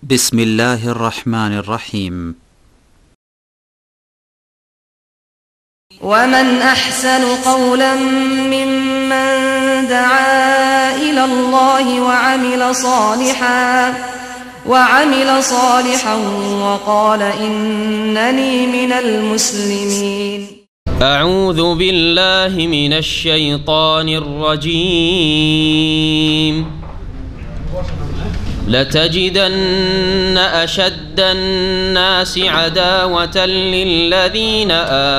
بسم الله الرحمن الرحيم. ومن أحسن قولا ممن دعا إلى الله وعمل صالحا وقال إنني من المسلمين. أعوذ بالله من الشيطان الرجيم. لتجدن أشد الناس عداوة للذين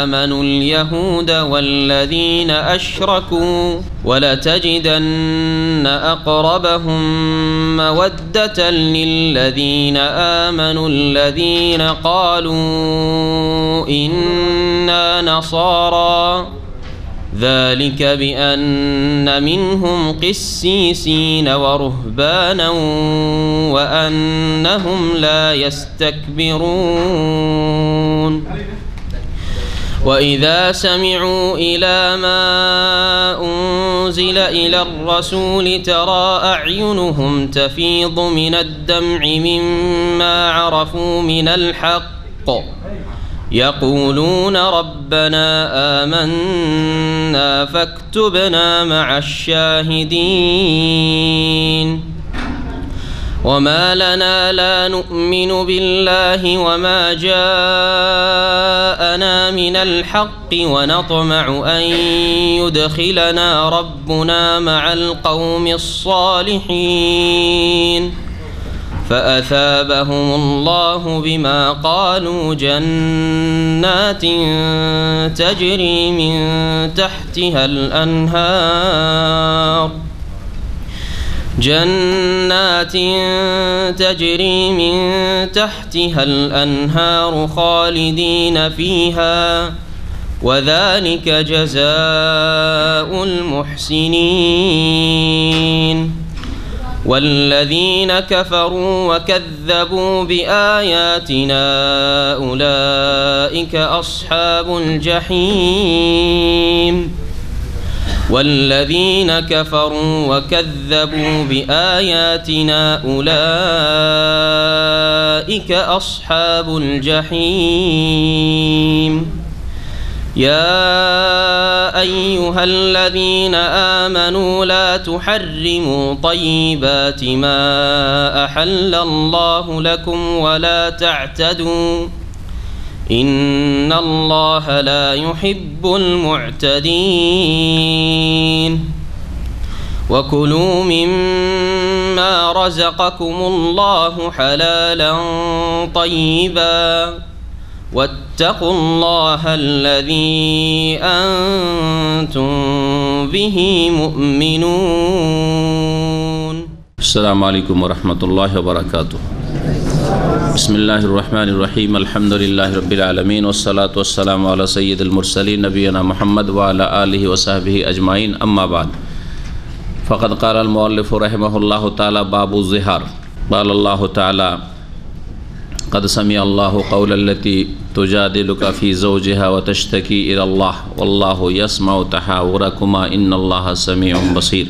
آمنوا اليهود والذين أشركوا ولتجدن أقربهم مودة للذين آمنوا الذين قالوا إنا نصارى ذلك بأن منهم قسيسين ورهبانا وأنهم لا يستكبرون. وإذا سمعوا إلى ما أنزل إلى الرسول ترى أعينهم تفيض من الدمع مما عرفوا من الحق يقولون ربنا آمنا فاكتبنا مع الشاهدين. وما لنا لا نؤمن بالله وما جاءنا من الحق ونطمع أن يدخلنا ربنا مع القوم الصالحين فأثابهم الله بما قالوا جنات تجري من تحتها الأنهار خالدين فيها وذلك جزاء المحسنين. والذين كفروا وكذبوا بآياتنا أولئك أصحاب الجحيم. والذين كفروا وكذبوا بآياتنا أولئك أصحاب الجحيم. يا أيها الذين آمنوا لا تحرموا طيبات ما أحل الله لكم ولا تعتدوا إن الله لا يحب المعتدين. وكلوا مما رزقكم الله حلالا طيبا واتقوا الله الذي أنتم به مؤمنون. السلام عليكم ورحمة الله وبركاته. بسم الله الرحمن الرحيم. الحمد لله رب العالمين والصلاة والسلام على سيد المرسلين نبينا محمد وعلى آله وصحبه أجمعين. أما بعد فقد قال المؤلف رحمه الله تعالى باب الظهار. قال الله تعالى قد سمع الله قول التي تجادلك في زوجها وتشتكي إلى الله والله يسمع تحاوركما إن الله سميع بصير.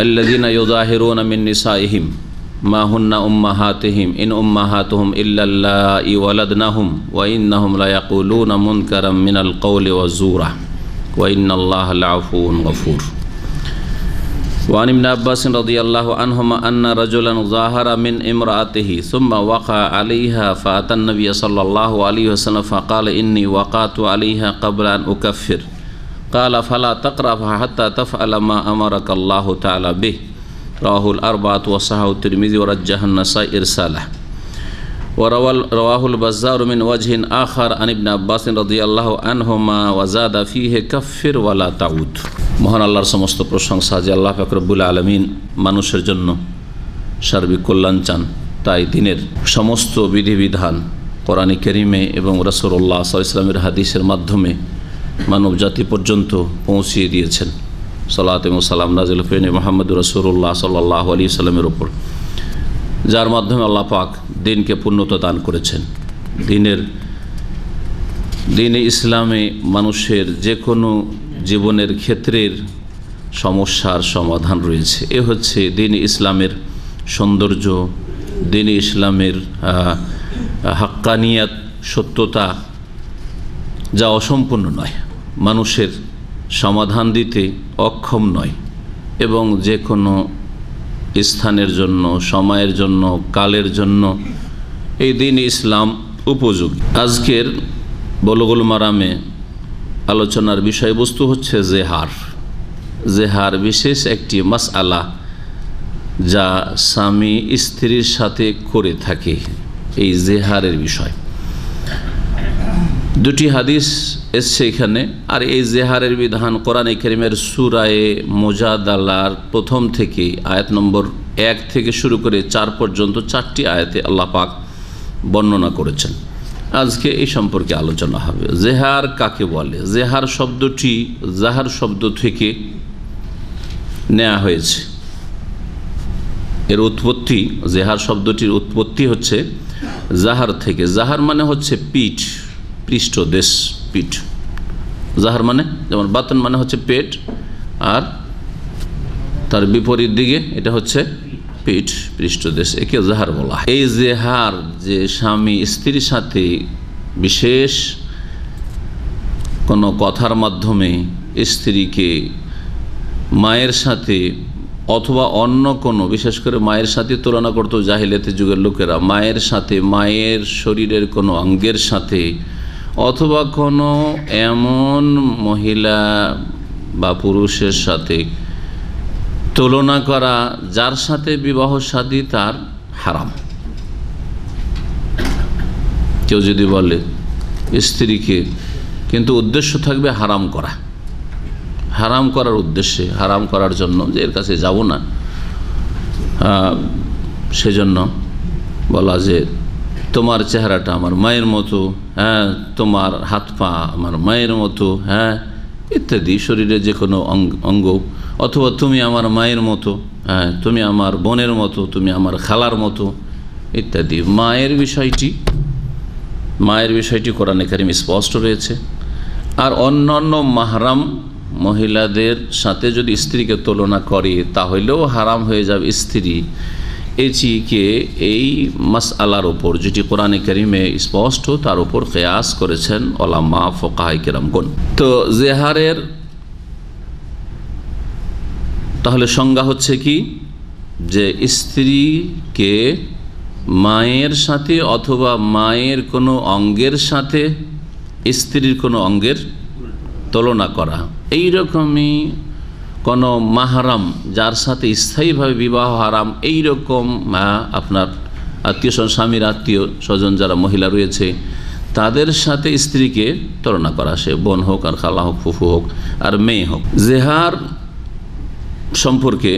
الذين يظاهرون من نسائهم ما هن أمهاتهم إن أمهاتهم إلا اللائي ولدنهم وإنهم ليقولون منكرا من القول والزور وإن الله لعفو غفور. وعن ابن عباس رضي الله عنهما أن رجلا ظاهر من امرأته ثم وقع عليها فأتى النبي صلى الله عليه وسلم فقال إني وقعت عليها قبل أن أكفر. قال فلا تقربها حتى تفعل ما أمرك الله تعالى به. رواه الأربعة وصححه الترمذي ورجح النسائي إرساله. ورواه البزار من وجه آخر عن ابن عباس رضي الله عنهما وزاد فيه كفر ولا تعود. মহান আল্লাহর সমস্ত প্রশংসা যে আল্লাহ পাক রব্বুল আলামিন মানুষের জন্য সার্বিক কল্যাণ চান, তাই দিনের সমস্ত বিধিবিধান কোরআনে কারিমে এবং রাসূলুল্লাহ সাল্লাল্লাহু আলাইহি ওয়াসাল্লামের হাদিসের মাধ্যমে মানব জাতি পর্যন্ত পৌঁছিয়ে দিয়েছেন। সালাত এবং সালাম নাযিল হয়েছে মুহাম্মদুর রাসূলুল্লাহ সাল্লাল্লাহু আলাইহি ওয়াসাল্লামের উপর, যার মাধ্যমে আল্লাহ পাক দিনকে পূর্ণতা দান করেছেন। দিনে ইসলামে মানুষের যে কোনো জীবনের ক্ষেত্রের সমস্যার সমাধান রয়েছে। এ হচ্ছে দিন ইসলামের সৌন্দর্য, দ্বীন ইসলামের হাক্কানিয়াত, সত্যতা যা অসম্পূর্ণ নয়, মানুষের সমাধান দিতে অক্ষম নয় এবং যে কোনো স্থানের জন্য, সময়ের জন্য, কালের জন্য এই দ্বীন ইসলাম উপযোগী। আজকের বুলুগুল মারামে আলোচনার বিষয়বস্তু হচ্ছে জেহার। জেহার বিশেষ একটি মাসআলা যা স্বামী স্ত্রীর সাথে করে থাকে, এই জেহারের বিষয়। দুটি হাদিস এসছে এখানে। আর এই জেহারের বিধান কোরআনে কারীমের সূরা মুজাদালার প্রথম থেকে আয়াত নম্বর 1 থেকে শুরু করে 4 পর্যন্ত 4টি আয়াতে আল্লাহ পাক বর্ণনা করেছেন। আজকে এই সম্পর্কে আলোচনা হবে। জেহার কাকে বলে? জেহার শব্দটি জাহার শব্দ থেকে নেওয়া হয়েছে। এর উৎপত্তি, জেহার শব্দটির উৎপত্তি হচ্ছে জাহার থেকে। জাহার মানে হচ্ছে পিঠ, পৃষ্ঠদেশ, পিঠ। জাহার মানে, যেমন বাতন মানে হচ্ছে পেট, আর তার বিপরীত দিকে এটা হচ্ছে পিঠ, পৃষ্ঠদেশ, একে জাহার বলা হয়। এই জেহার যে স্বামী স্ত্রীর সাথে বিশেষ কোনো কথার মাধ্যমে স্ত্রীকে মায়ের সাথে অথবা অন্য কোনো, বিশেষ করে মায়ের সাথে তুলনা করতো জাহিলিয়াত যুগের লোকেরা, মায়ের সাথে, মায়ের শরীরের কোনো অঙ্গের সাথে, অথবা কোনো এমন মহিলা বা পুরুষের সাথে তুলনা করা যার সাথে বিবাহ শাদী তার হারাম। কেউ যদি বলে স্ত্রীকে, কিন্তু উদ্দেশ্য থাকবে হারাম করা, হারাম করার উদ্দেশ্যে, হারাম করার জন্য, যে এর কাছে যাব না, সেজন্য বলা যে তোমার চেহারাটা আমার মায়ের মতো, হ্যাঁ, তোমার হাত পা আমার মায়ের মতো, হ্যাঁ, ইত্যাদি, শরীরে যে কোনো অঙ্গ, অথবা তুমি আমার মায়ের মতো, হ্যাঁ, তুমি আমার বোনের মতো, তুমি আমার খালার মতো ইত্যাদি। মায়ের বিষয়টি কোরআনে কারীম স্পষ্ট রয়েছে। আর অন্যান্য মাহরাম মহিলাদের সাথে যদি স্ত্রীকে তুলনা করে তাহলেও হারাম হয়ে যাবে স্ত্রী। এটিকে এই মাসআলার ওপর, যেটি কোরআনে কারীমে স্পষ্ট, তার উপর কিয়াস করেছেন উলামা ফুকাহায়ে কেরামগণ। তো জেহারের তাহলে সংজ্ঞা হচ্ছে কি, যে স্ত্রীকে মায়ের সাথে অথবা মায়ের কোনো অঙ্গের সাথে স্ত্রীর কোনো অঙ্গের তুলনা করা। এই রকমই কোনো মাহরাম যার সাথে স্থায়ীভাবে বিবাহ হারাম, এই রকম আপনার আত্মীয় স্বজন, স্বামীর আত্মীয় স্বজন যারা মহিলা রয়েছে, তাদের সাথে স্ত্রীকে তুলনা করা, সে বোন হোক, আর খালা হোক, ফুফু হোক, আর মেয়ে হোক। জেহার সম্পর্কে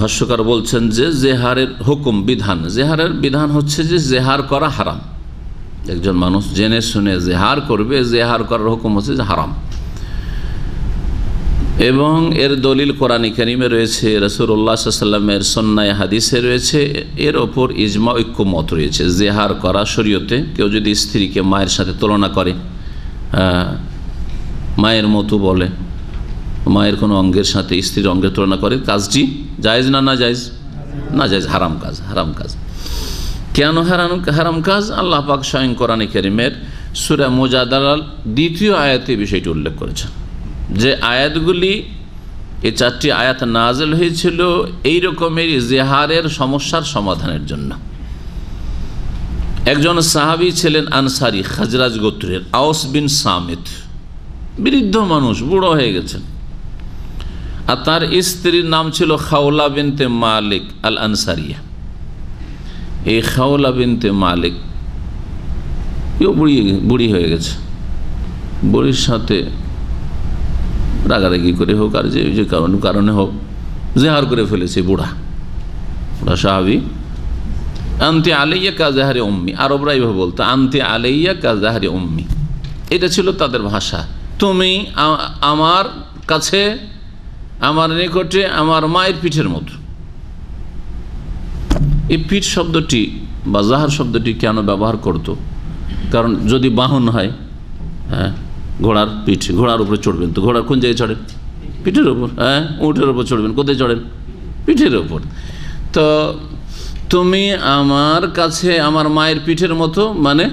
ভাষ্যকার বলছেন যে জেহারের হুকুম, বিধান, জেহারের বিধান হচ্ছে যে জেহার করা হারাম। একজন মানুষ জেনে শুনে জেহার করবে, জেহার করার হুকুম হচ্ছে যে হারাম। এবং এর দলিল কোরআনে কারীমে রয়েছে, রাসূলুল্লাহ সাল্লাল্লাহু আলাইহি ওয়াসাল্লামের সুন্নায়ে হাদিসে রয়েছে, এর ওপর ইজমা, ঐক্যমত রয়েছে। জেহার করা শরীয়তে, কেউ যদি স্ত্রীকে মায়ের সাথে তুলনা করে, মায়ের মতো বলে, মায়ের কোনো অঙ্গের সাথে স্ত্রীর অঙ্গের তুলনা করে, কাজটি জায়েজ না না জায়েজ? না জায়েজ, হারাম কাজ, হারাম কাজ। কেন হারাম কাজ? আল্লাহ পাক স্বয়ং কোরআনে কারীমের সূরা মুজাদালার 2য় আয়াতে বিষয়টি উল্লেখ করেছেন, যে আয়াতগুলি, এই 4টি আয়াত নাযিল হয়েছিল এই রকমের জেহারের সমস্যার সমাধানের জন্য। একজন সাহাবী ছিলেন আনসারী, খাজরাজ গোত্রের, আওস বিন সামিত, বৃদ্ধ মানুষ, বুড়ো হয়ে গেছেন, আর তার স্ত্রীর নাম ছিল খাওলা বিনতে মালিক আল আনসারিয়া। এই খাওলা বিনতে মালিক এও বুড়ি হয়ে গেছে, বুড়ির সাথে রাগারাগি করে হোক আর যে কারণে হোক জেহার করে ফেলেছে বুড়া সাহাবী। আনতে আলাইয়া কা জাহরি উম্মি, আরবরা এইভাবে বলতো, আনতে আলাইয়া কা জাহরি উম্মি, এটা ছিল তাদের ভাষা। তুমি আমার কাছে, আমার নিকটে আমার মায়ের পিঠের মতো। এই পিঠ শব্দটি বা জাহার শব্দটি কেন ব্যবহার করতো? কারণ যদি বাহন হয়, হ্যাঁ, ঘোড়ার পিঠ, ঘোড়ার উপরে চড়বেন, তো ঘোড়ার কোন জায়গায় চড়েন? পিঠের ওপর। হ্যাঁ, উটের ওপর চড়বেন, কোথায় চড়েন? পিঠের ওপর। তো তুমি আমার কাছে আমার মায়ের পিঠের মতো, মানে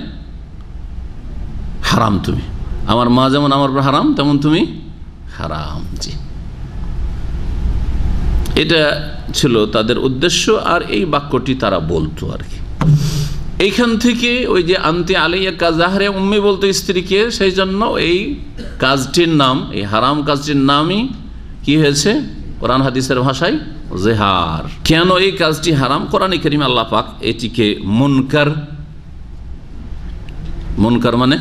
হারাম। তুমি আমার মা যেমন আমার উপর হারাম, তেমন তুমি হারাম। জি, এটা ছিল তাদের উদ্দেশ্য, আর এই বাক্যটি তারা বলতো আর কি। এইখান থেকে ওই যে আনতে আলাইয়া কাজাহরে উম্মি বলতো স্ত্রীকে, সেই জন্য এই কাজটির নাম, এই হারাম কাজটির নামই কি হয়েছে কোরআন হাদিসের ভাষায় জেহার। কেন এই কাজটি হারাম? কোরআনে কারীমে আল্লাহ পাক এটিকে মুনকার, মুনকার মানে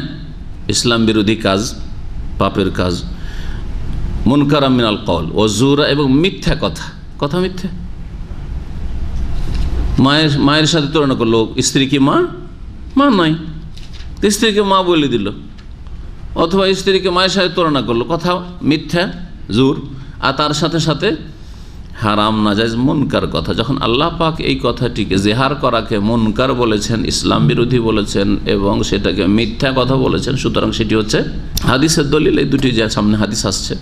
ইসলাম বিরোধী কাজ, পাপের কাজ, মুনকার মিনাল কওল ও জুরা, এবং মিথ্যা কথা, কথা মিথ্যা। মায়ের সাথে তুলনা করলো, স্ত্রী কি মা? মা নয়, স্ত্রীকে মা বলে দিল, অথবা স্ত্রীকে মায়ের সাথে তুলনা করলো, কথা মিথ্যা, জুর। আর তার সাথে সাথে হারাম নাজায়েজ মুনকার কথা। যখন আল্লাহ পাক এই কথাটিকে জেহার করাকে মুনকার বলেছেন, ইসলাম বিরোধী বলেছেন, এবং সেটাকে মিথ্যা কথা বলেছেন, সুতরাং সেটি হচ্ছে হাদিসের দলিল। এই দুটি যে সামনে হাদিস আসছে,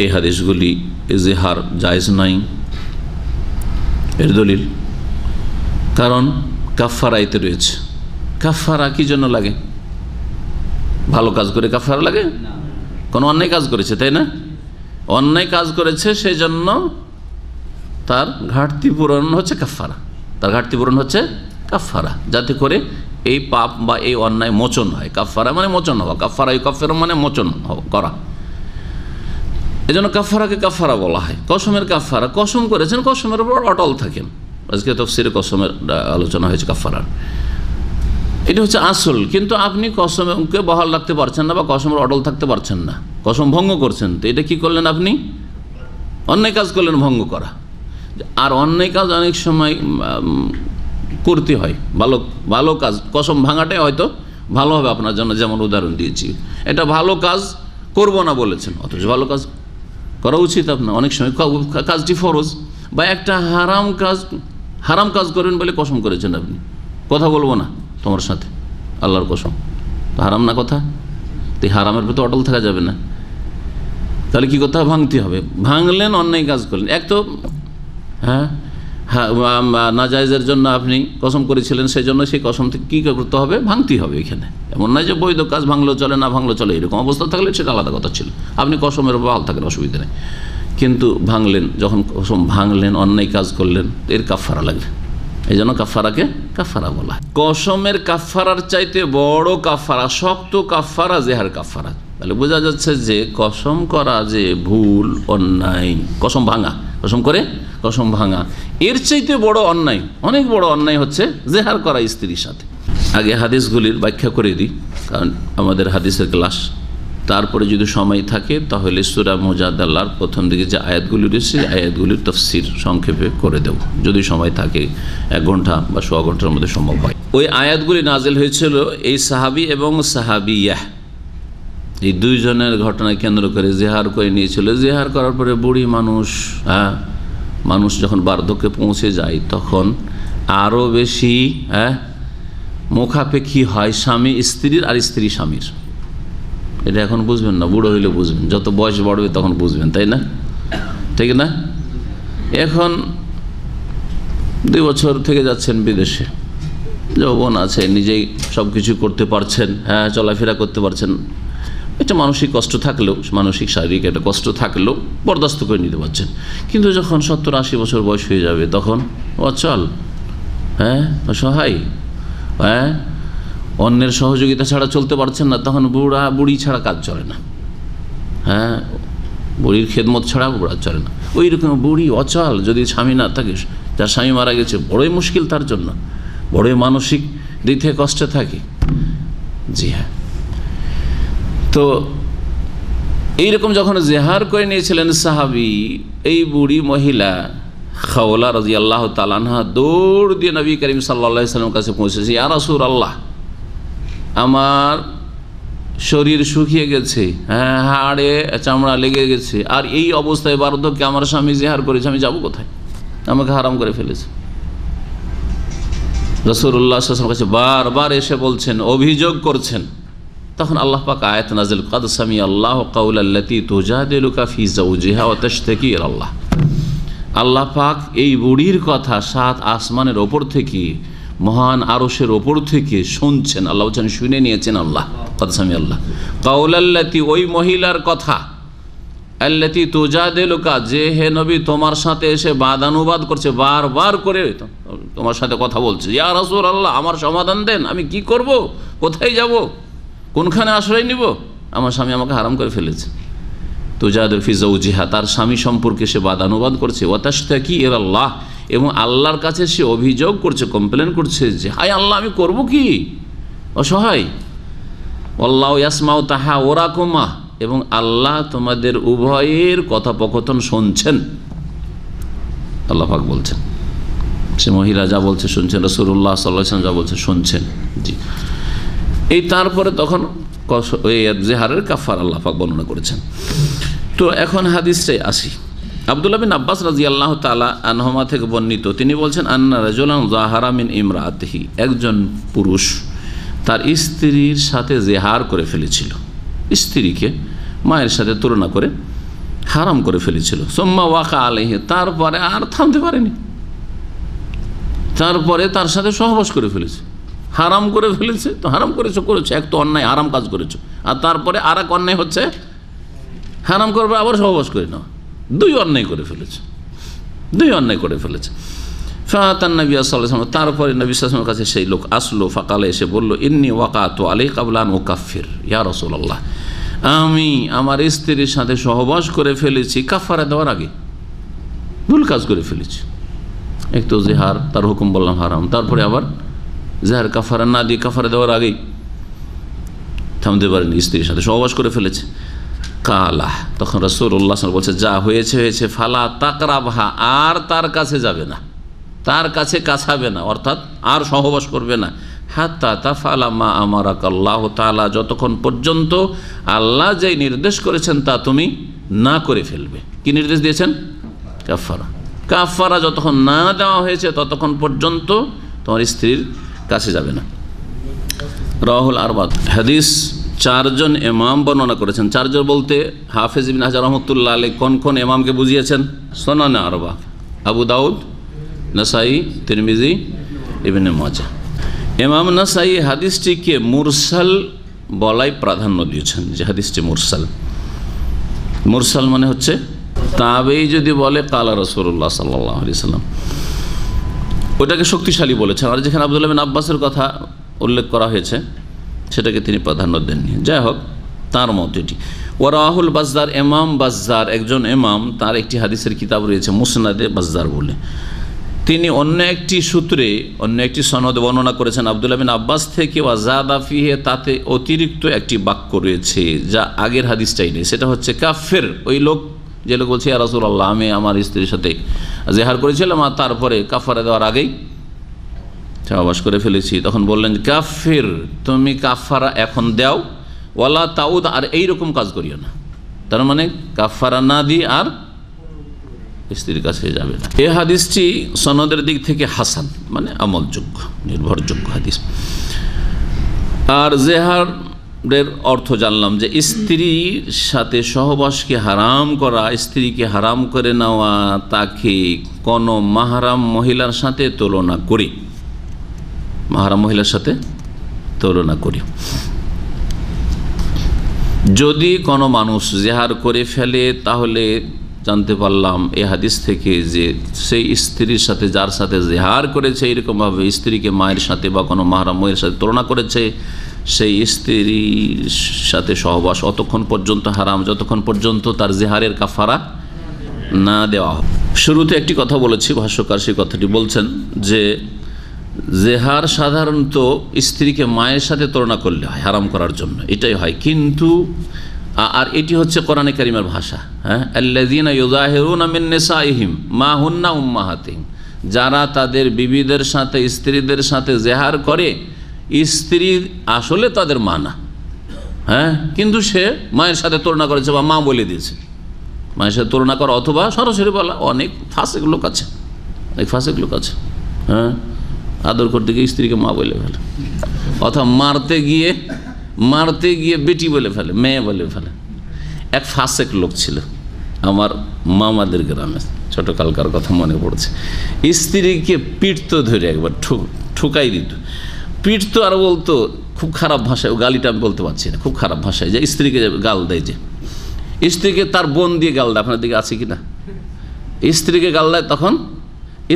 এই হাদিসগুলি জেহার জায়েজ নাই এর দলিল। কারণ কাফারা এতে রয়েছে। কাফারা কি জন্য লাগে? ভালো কাজ করে কাফারা লাগে? কোনো অন্যায় কাজ করেছে, তাই না? অন্যায় কাজ করেছে, সেই জন্য তার ঘাটতি পূরণ হচ্ছে কাফারা, তার ঘাটতি পূরণ হচ্ছে কাফারা, যাতে করে এই পাপ বা এই অন্যায় মোচন হয়। কাফারা মানে মোচন হওয়া, কাফারা কাফের মানে মোচন করা। এই জন্য কাফারাকে কাফারা বলা হয়। কসমের কাফারা, কসম করেছেন, কসমের উপর অটল থাকেন। আজকে তাফসীরে কসমের আলোচনা হয়েছে কাফারার, এটা হচ্ছে আসল। কিন্তু আপনি কসমকে বহাল রাখতে পারছেন না, বা কসমের অটল থাকতে পারছেন না, কসম ভঙ্গ করছেন, তো এটা কি করলেন আপনি? অন্যায় কাজ করলেন, ভঙ্গ করা। আর অন্যায় কাজ অনেক সময় করতে হয়, ভালো ভালো কাজ, কসম ভাঙাটাই হয়তো ভালো হবে আপনার জন্য। যেমন উদাহরণ দিয়েছি, এটা ভালো কাজ করব না বলেছেন, অথচ ভালো কাজ করা উচিত আপনার। অনেক সময় কাজটি ফরজ, বা একটা হারাম কাজ করবেন বলে কসম করেছেন আপনি, কথা বলবো না তোমার সাথে, আল্লাহর কসম, তো হারাম না কথা, তো হারামের প্রতি অটল থাকা যাবে না। তাহলে কি করতে হবে? ভাঙতে হবে। ভাঙলেন, অন্যায় কাজ করলেন। এক তো নাজায়েজের জন্য আপনি কসম করেছিলেন, সেই জন্য সেই কসম থেকে কী করতে হবে? ভাঙতে হবে। এখানে এমন নয় যে বৈধ কাজ ভাঙলেও চলে, না ভাঙলেও চলে, এরকম অবস্থা থাকলে সেটা আলাদা কথা ছিল, আপনি কসমের বহাল থাকেন, অসুবিধা নেই। কিন্তু ভাঙলেন, যখন কসম ভাঙলেন, অন্যায় কাজ করলেন, এর কাফারা লাগবে। এই জন্য কাফারাকে কাফারা বলা হয়। কসমের কাফারার চাইতে বড় কাফারা, শক্ত কাফারা জেহার কাফারা। তাহলে বোঝা যাচ্ছে যে কসম করা যে ভুল, অন্যায়, কসম ভাঙা, কসম করে কসম ভাঙা, এর চাইতে বড় অন্যায়, অনেক বড় অন্যায় হচ্ছে জেহার করা স্ত্রীর সাথে। আগে হাদিসগুলির ব্যাখ্যা করে দিই, কারণ আমাদের হাদিসের ক্লাস। তারপরে যদি সময় থাকে তাহলে সূরা মুজাদালার প্রথম দিকে যে আয়াতগুলি রয়েছে, আয়াতগুলির তাফসীর সংক্ষেপে করে দেব, যদি সময় থাকে, 1 ঘন্টা বা 1.25 ঘন্টার মধ্যে সম্ভব হয়। ওই আয়াতগুলি নাজিল হয়েছিল এই সাহাবী এবং সাহাবিয়াহ, এই দুইজনের ঘটনা কেন্দ্র করে জেহার করে নিয়েছিল। জেহার করার পরে বুড়ি মানুষ, মানুষ যখন বার্ধক্যে পৌঁছে যায়, তখন আরও বেশি মুখাপেক্ষী হয় স্বামী স্ত্রীর আর স্ত্রী স্বামীর। এটা এখন বুঝবেন না, বুড়ো হইলে বুঝবেন, যত বয়স বাড়বে তখন বুঝবেন, তাই না? ঠিক না? এখন 2 বছর থেকে যাচ্ছেন বিদেশে, যৌবন আছে, নিজেই সব কিছু করতে পারছেন, চলাফেরা করতে পারছেন, এটা মানসিক কষ্ট থাকলেও, মানসিক শারীরিক একটা কষ্ট থাকলেও বরদাস্ত করে নিতে পারছেন। কিন্তু যখন 70-80 বছর বয়স হয়ে যাবে, তখন অচল, অসহায়, অন্যের সহযোগিতা ছাড়া চলতে পারছেন না, তখন বুড়ি ছাড়া কাজ চলে না, বুড়ির খেদমত ছাড়া বুড়া চলে না। ওই রকম বুড়ি অচল, যদি স্বামী না থাকে, যার স্বামী মারা গেছে, বড়ই মুশকিল তার জন্য, বড়ই মানসিক দিক থেকে কষ্টে থাকে। জি হ্যাঁ, তো এইরকম যখন জেহার করে নিয়েছিলেন সাহাবী, এই বুড়ি মহিলা খাওলা রাদিয়াল্লাহু তাআলা আনহা দৌড় দিয়ে নবী করিম সাল্লাল্লাহু আলাইহি ওয়াসাল্লামের কাছে পৌঁছেছে। ইয়া রাসূলুল্লাহ, আমার শরীর শুকিয়ে গেছে, হাড়ে চামড়া লেগে গেছে, আর এই অবস্থায় বার্ধক্যে আমার স্বামী জেহার করেছে, আমি যাব কোথায়? আমাকে হারাম করে ফেলেছে। রাসূলুল্লাহ সাল্লাল্লাহু আলাইহি ওয়াসাল্লামের কাছে বারবার এসে বলছেন, অভিযোগ করছেন। তখন আল্লাহ পাক আয়াত নাযিল, ক্বাদ সামিআল্লাহু কাওলাল্লাতী তুজাদিলুকা ফী যাওজিহা ওয়া তাশতাকী ইলাল্লাহ। আল্লাহ পাক এই বুড়ির কথা 7 আসমানের ওপর থেকে, মহান আরশের ওপর থেকে শুনছেন। আল্লাহ বলছেন শুনে নিয়েছেন আল্লাহ, কথা স্বামী আল্লাহ। কাউলাল্লাতি, ওই মহিলার কথা, আল্লাতি তুজাদিলুকা, যে হে নবী তোমার সাথে এসে বাদানুবাদ করছে, বারবার করে তোমার সাথে কথা বলছে, ইয়া রাসূলুল্লাহ আমার সমাধান দেন, আমি কি করব, কোথায় যাব, কোনখানে আশ্রয় নিব, আমার স্বামী আমাকে হারাম করে ফেলেছে। তুজাদিলু ফি যাওজিহা, তার স্বামী সম্পর্কে সে বাদানুবাদ করছে। ওয়া তাশতাকি ইলাল্লাহ, এবং আল্লাহর কাছে সে অভিযোগ করছে, কমপ্লেন করছে যে হায় আল্লাহ আমি করব কি, অসহায়। আল্লাহু ইয়াসমাউ তাহাওরাকুমা, এবং আল্লাহ তোমাদের উভয়ের কথোপকথন শুনছেন। আল্লাহ পাক বলছেন, সে মহিলা যা বলছে শুনছেন, রাসূলুল্লাহ সাল্লাল্লাহু আলাইহি ওয়াসাল্লাম যা বলছে শুনছেন। জি, এই তারপরে তখন জেহারের কাফারা আল্লাহ পাক বর্ণনা করেছেন। তো এখন হাদিসটাই আসি। আব্দুল্লাহ বিন আব্বাস রাদিয়াল্লাহু তাআলা আনহুমা থেকে বর্ণিত, তিনি বলছেন আন্না রাজুলান যাহারা মিন ইমরাতিহি, একজন পুরুষ তার স্ত্রীর সাথে জেহার করে ফেলেছিল, স্ত্রীকে মায়ের সাথে তুলনা করে হারাম করে ফেলেছিল। সুম্মা ওয়াকা আলাইহি, তারপরে আর থামতে পারেনি, তারপরে তার সাথে সহবাস করে ফেলেছে, হারাম করে ফেলেছে। তো হারাম করেছে, এক তো অন্যায় হারাম কাজ করেছো, আর তারপরে আর এক অন্যায় হচ্ছে হারাম করবে আবার সহবাস করে নাও, দুই অন্যায় করে ফেলেছে। ফাতান নবী সাল্লাল্লাহু আলাইহি ওয়াসাল্লাম, তারপরে নবী সাল্লাল্লাহু আলাইহি ওয়াসাল্লামের কাছে সেই লোক আসলো, ফাকালে এসে বলল, ইন্নী ওয়াকাতু আলাইহি ক্বাবলা আন উকাফির, ইয়া রাসূলুল্লাহ আমি আমার স্ত্রীর সাথে সহবাস করে ফেলেছি কাফারা দেওয়ার আগে, ভুল কাজ করে ফেলেছি। এক তো জিহার, তার হুকুম বললাম হারাম, তারপরে আবার জিহার কাফারা না দিয়ে কাফারা দেওয়ার আগেই থামতে পারেনি, স্ত্রীর সাথে সহবাস করে ফেলেছে। কালা, তখন রাসূলুল্লাহ সাল্লাল্লাহু আলাইহি ওয়াসাল্লাম বলছে যা হয়েছে হয়েছে, ফালা তাকরাবহা, আর তার কাছে যাবে না, তার কাছে কাছাবে না, অর্থাৎ আর সহবাস করবে না। হাত্তা তাফআলা মা আমারাকাল্লাহু তাআলা, যতক্ষণ পর্যন্ত আল্লাহ যেই নির্দেশ করেছেন তা তুমি না করে ফেলবে। কি নির্দেশ দিয়েছেন? কাফারা। কাফারা যতক্ষণ না দেওয়া হয়েছে ততক্ষণ পর্যন্ত তোমার স্ত্রীর কাছে যাবে না। রাহুল আরবাদ, হাদিস 4 জন ইমাম বর্ণনা করেছেন। 4 জন বলতে হাফেজ ইবনে হাজার রাহমাতুল্লাহ আলাইহি কোন কোন ইমামকে বুঝিয়েছেন? সুনানে আরবা, আবু দাউদ, নাসাই, তিরমিজি, ইবনে মাজাহ। ইমাম নাসাই হাদিসটিকে মুরসাল বলাই প্রাধান্য দিয়েছেন, যে হাদিসটি মুরসাল। মুরসাল মানে হচ্ছে তাবেই যদি বলে কালা রাসূলুল্লাহ সাল্লাল্লাহু আলাইহি ওয়াসাল্লাম, ওটাকে শক্তিশালী বলেছেন। আর যেখানে আব্দুল্লাহ বিন আব্বাসের কথা উল্লেখ করা হয়েছে সেটাকে তিনি প্রাধান্য দেননি। যাই হোক, তার মত এটি। ওয়ারাহুল বাজ্জার, ইমাম বাজ্জার একজন ইমাম, তার একটি হাদিসের কিতাব রয়েছে মুসনাদে বাজ্জার বলে। তিনি অন্য একটি সূত্রে, অন্য একটি সনদে বর্ণনা করেছেন আব্দুল্লাহ বিন আব্বাস থেকে, ওয়াজাদা ফিহে, তাতে অতিরিক্ত একটি বাক্য রয়েছে যা আগের হাদিসটাই নেই। সেটা হচ্ছে কাফের, ওই লোক, যে লোক বলছে ইয়া রাসূলুল্লাহ আমি আমার স্ত্রীর সাথে জেহার করেছিলাম আর তারপরে কাফারা দেওয়ার আগেই সহবাস করে ফেলেছি, তখন বললেন কাফির, তুমি কাফারা এখন দাও, ওয়ালা তাউদ, আর এইরকম কাজ করিও না। তার মানে কাফারা না দিয়ে আর স্ত্রীর কাছে যাবে না। এই হাদিসটি সনদের দিক থেকে হাসান, মানে আমলযোগ্য, নির্ভরযোগ্য হাদিস। আর জেহারের অর্থ জানলাম যে স্ত্রীর সাথে সহবাসকে হারাম করা, স্ত্রীকে হারাম করে নেওয়া, তাকে কোনো মাহরাম মহিলার সাথে তুলনা করি, মাহরাম মহিলার সাথে তুলনা করি। যদি কোনো মানুষ জেহার করে ফেলে তাহলে জানতে পারলাম এই হাদিস থেকে যে সেই স্ত্রীর সাথে, যার সাথে জেহার করেছে, এরকমভাবে স্ত্রীকে মায়ের সাথে বা কোনো মাহরাম মহিলার সাথে তুলনা করেছে, সেই স্ত্রীর সাথে সহবাস অতক্ষণ পর্যন্ত হারাম যতক্ষণ পর্যন্ত তার জেহারের কাফারা না দেওয়া হবে। শুরুতে একটি কথা বলেছি, ভাষ্যকার সেই কথাটি বলছেন যে জেহার সাধারণত স্ত্রীকে মায়ের সাথে তুলনা করলে হয় হারাম করার জন্য, এটাই হয়। কিন্তু আর এটি হচ্ছে কোরআনে কারিমের ভাষা, হ্যাঁ, আল্লাযীনা ইউযাহিরুনা মিন নিসাইহিম মা হুন্না উম্মাহাতিহিম, যারা তাদের বিবিদের সাথে, স্ত্রীদের সাথে জেহার করে, স্ত্রী আসলে তাদের মা না, হ্যাঁ, কিন্তু সে মায়ের সাথে তুলনা করেছে বা মা বলে দিয়েছে। মায়ের সাথে তুলনা করা অথবা সরাসরি বলা, অনেক ফাসেক লোক আছে, অনেক ফাসেক লোক আছে, হ্যাঁ, আদর করতে গিয়ে স্ত্রীকে মা বলে ফেলে, অথবা মারতে গিয়ে বেটি বলে ফেলে, মেয়ে বলে ফেলে। এক ফাসেক লোক ছিল আমার মামাদের গ্রামে, ছোটকালকার কথা মনে পড়ছে। স্ত্রীকে পিটতো, ধরে একবার ঠুকাই দিত, পিটতো আর বলতো খুব খারাপ ভাষায়, গালিটা আমি বলতে পারছি না, খুব খারাপ ভাষায়, যে স্ত্রীকে গাল দেয়, যে স্ত্রীকে তার বোন দিয়ে গাল দেয়, আপনার দিকে আছে কি না, স্ত্রীকে গাল দেয়, তখন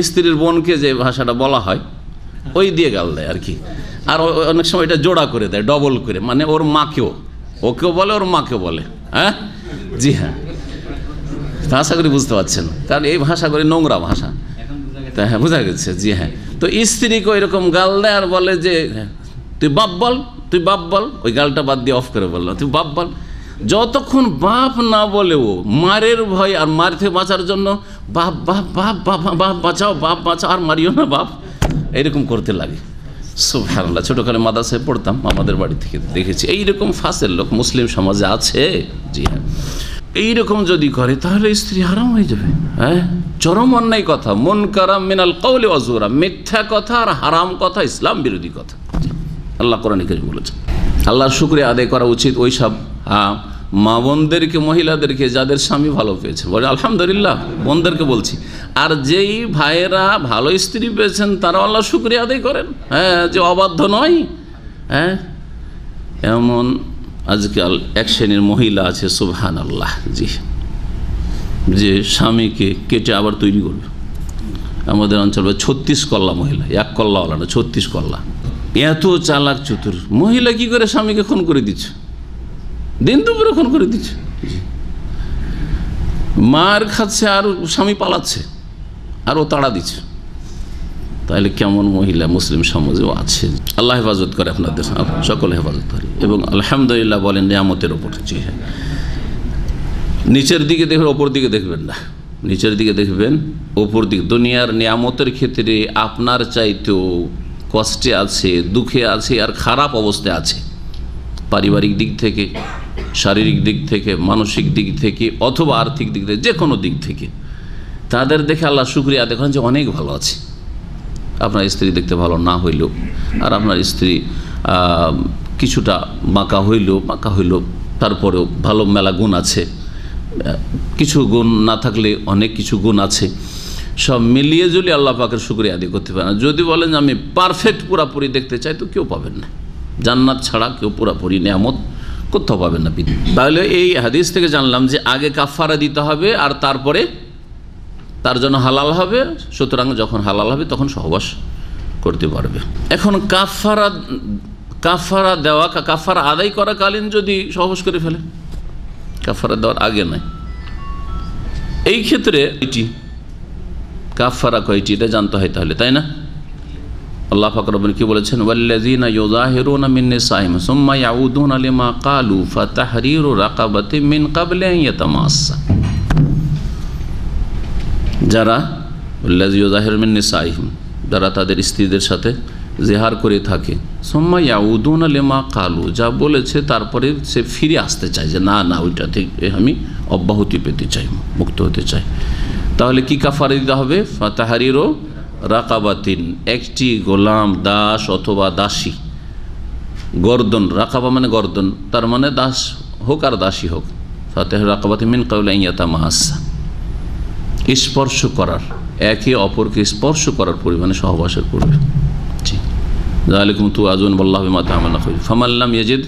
স্ত্রীর বোনকে যে ভাষাটা বলা হয় ওই দিয়ে গাল দেয় আর কি। আর অনেক সময় এটা জোড়া করে দেয়, ডবল করে, মানে ওর মাকেও, ওকেও বলে ওর মাকেও বলে। হ্যাঁ, জি হ্যাঁ, আশা করি বুঝতে পারছেন, কারণ এই ভাষা করে নোংরা ভাষা, তা হ্যাঁ বোঝা গেছে। জি হ্যাঁ, তো স্ত্রীকে এরকম গাল দেয় আর বলে যে তুই বাপ বল, তুই বাপ বল, ওই গালটা বাদ দিয়ে অফ করে বললো তুই বাপ বল। যতক্ষণ বাপ না বলেও মারের ভয় আর মার থেকে বাঁচার জন্য বাপ বাপ বাপ বাপ বাপ বাঁচাও, বাপ বাঁচাও, আর মারিও না বাপ, এরকম করতে লাগে। সুবহানাল্লাহ, ছোটকালে মাদ্রাসায় পড়তাম, আমাদের বাড়ি থেকে দেখেছি এইরকম ফাসের লোক মুসলিম সমাজে আছে। জি হ্যাঁ, এইরকম যদি করে তাহলে স্ত্রী হারাম হয়ে যাবে। হ্যাঁ, চরম অন্যায় কথা, মুনকারাম মিনাল কওলি ওয়া জুরা, মিথ্যা কথা আর হারাম কথা, ইসলাম বিরোধী কথা। আল্লাহ কোরআনে কারীমে বলেছেন। আল্লাহর শুকরিয়া আদায় করা উচিত ওই সব মা বোনদেরকে, মহিলাদেরকে যাদের স্বামী ভালো পেয়েছেন, বলে আলহামদুলিল্লাহ, বোনদেরকে বলছি। আর যেই ভাইয়েরা ভালো স্ত্রী পেয়েছেন তারা আল্লাহর শুকরিয়া আদায় করেন, হ্যাঁ, যে অবাধ্য নয়। হ্যাঁ, এমন আজকাল এক শ্রেণীর মহিলা আছে, সুবহানাল্লাহ, জি, যে স্বামীকে কেটে আবার তৈরি করবে। আমাদের অঞ্চলে 36 কল্লা মহিলা, 1 কল্লাওয়ালা না, 36 কল্লা। এত চালাক চতুর মহিলা কি করে স্বামীকে খুন করে দিচ্ছে, দিন দুপুরে খুন করে দিচ্ছে, মার খাচ্ছে আর স্বামী পালাচ্ছে আর ও তাড়া দিচ্ছে। তাহলে কেমন মহিলা মুসলিম সমাজেও আছে। আল্লাহ হেফাজত করে, আপনাদের সকলে হেফাজত করে, এবং আলহামদুলিল্লাহ বলেন নিয়ামতের ওপর। জি হ্যাঁ, নিচের দিকে দেখবেন, ওপর দিকে দেখবেন না, নিচের দিকে দেখবেন, ওপর দিকে। দুনিয়ার নিয়ামতের ক্ষেত্রে আপনার চাইতেও কষ্টে আছে, দুঃখে আছে, আর খারাপ অবস্থায় আছে, পারিবারিক দিক থেকে, শারীরিক দিক থেকে, মানসিক দিক থেকে, অথবা আর্থিক দিক থেকে, যে কোনো দিক থেকে। তাদের দেখে আল্লাহ শুকরিয়া আদায় করেন যে অনেক ভালো আছে। আপনার স্ত্রী দেখতে ভালো না হইলেও, আর আপনার স্ত্রী কিছুটা বাঁকা হইল, তারপরেও ভালো মেলা গুণ আছে, কিছু গুণ না থাকলে অনেক কিছু গুণ আছে, সব মিলিয়ে যদি আল্লাহ পাকের শুকরিয়া আদায় করতে পারেন। যদি বলেন যে আমি পারফেক্ট পুরাপুরি দেখতে চাই, তো কেউ পাবেন না, জান্নাত ছাড়া কেউ পুরাপুরি নিয়ামত কোথাও পাবেন না। তাহলে এই হাদিস থেকে জানলাম যে আগে কাফারা দিতে হবে, আর তারপরে তার জন্য হালাল হবে। সুতরাং যখন হালাল হবে তখন সহবাস করতে পারবে। এখন কাফারা দেওয়া, কাফারা আদায় করাকালীন যদি সহবাস করে ফেলে, কাফারা দেওয়ার আগে নয়, এই ক্ষেত্রে এটি কাফারা কয়টি এটা জানতে হয় তাহলে, তাই না? আল্লাহ পাক রব্বুল কি বলেছেন, ওয়াল্লাযীনা ইউযাহিরুনা মিন নিসাইহিম সুম্মা ইয়াউদুনা লিমা ক্বালু ফাতাহরিরু রাকাবাতিন মিন ক্বাবলি আন ইয়াতামাসসা। যারা ওয়াল্লাযী ইউযাহিরু মিন নিসাইহিম, যারা তাদের স্ত্রীদের সাথে জিহার করে থাকে, সুম্মা ইয়াউদুনা লিমা ক্বালু, যা বলেছে তারপরে সে ফিরে আসতে চায় যে না না ওইটা থেকে আমি অব্যাহতি পেতে চাই, মুক্ত হতে চাই, তাহলে কি কাফারা দিতে হবে? ফাতাহরিরু রাকাবাতিন, একটি গোলাম, দাস অথবা দাসী, গর্দন, রাকাবা মানে গর্দন, তার মানে দাস হোক আর দাসী হোক। ফাতাহরিরু রাকাবাতিন মিন ক্বাবলি আন ইয়াতামাসসা, স্পর্শ করার, একে অপরকে স্পর্শ করার পরিমাণে সহবাসের পূর্বে। জি, যালিকুম তুআজুন বিল্লাহি মা তা'মালুন খাবির। ফামান লাম ইয়াজিদ,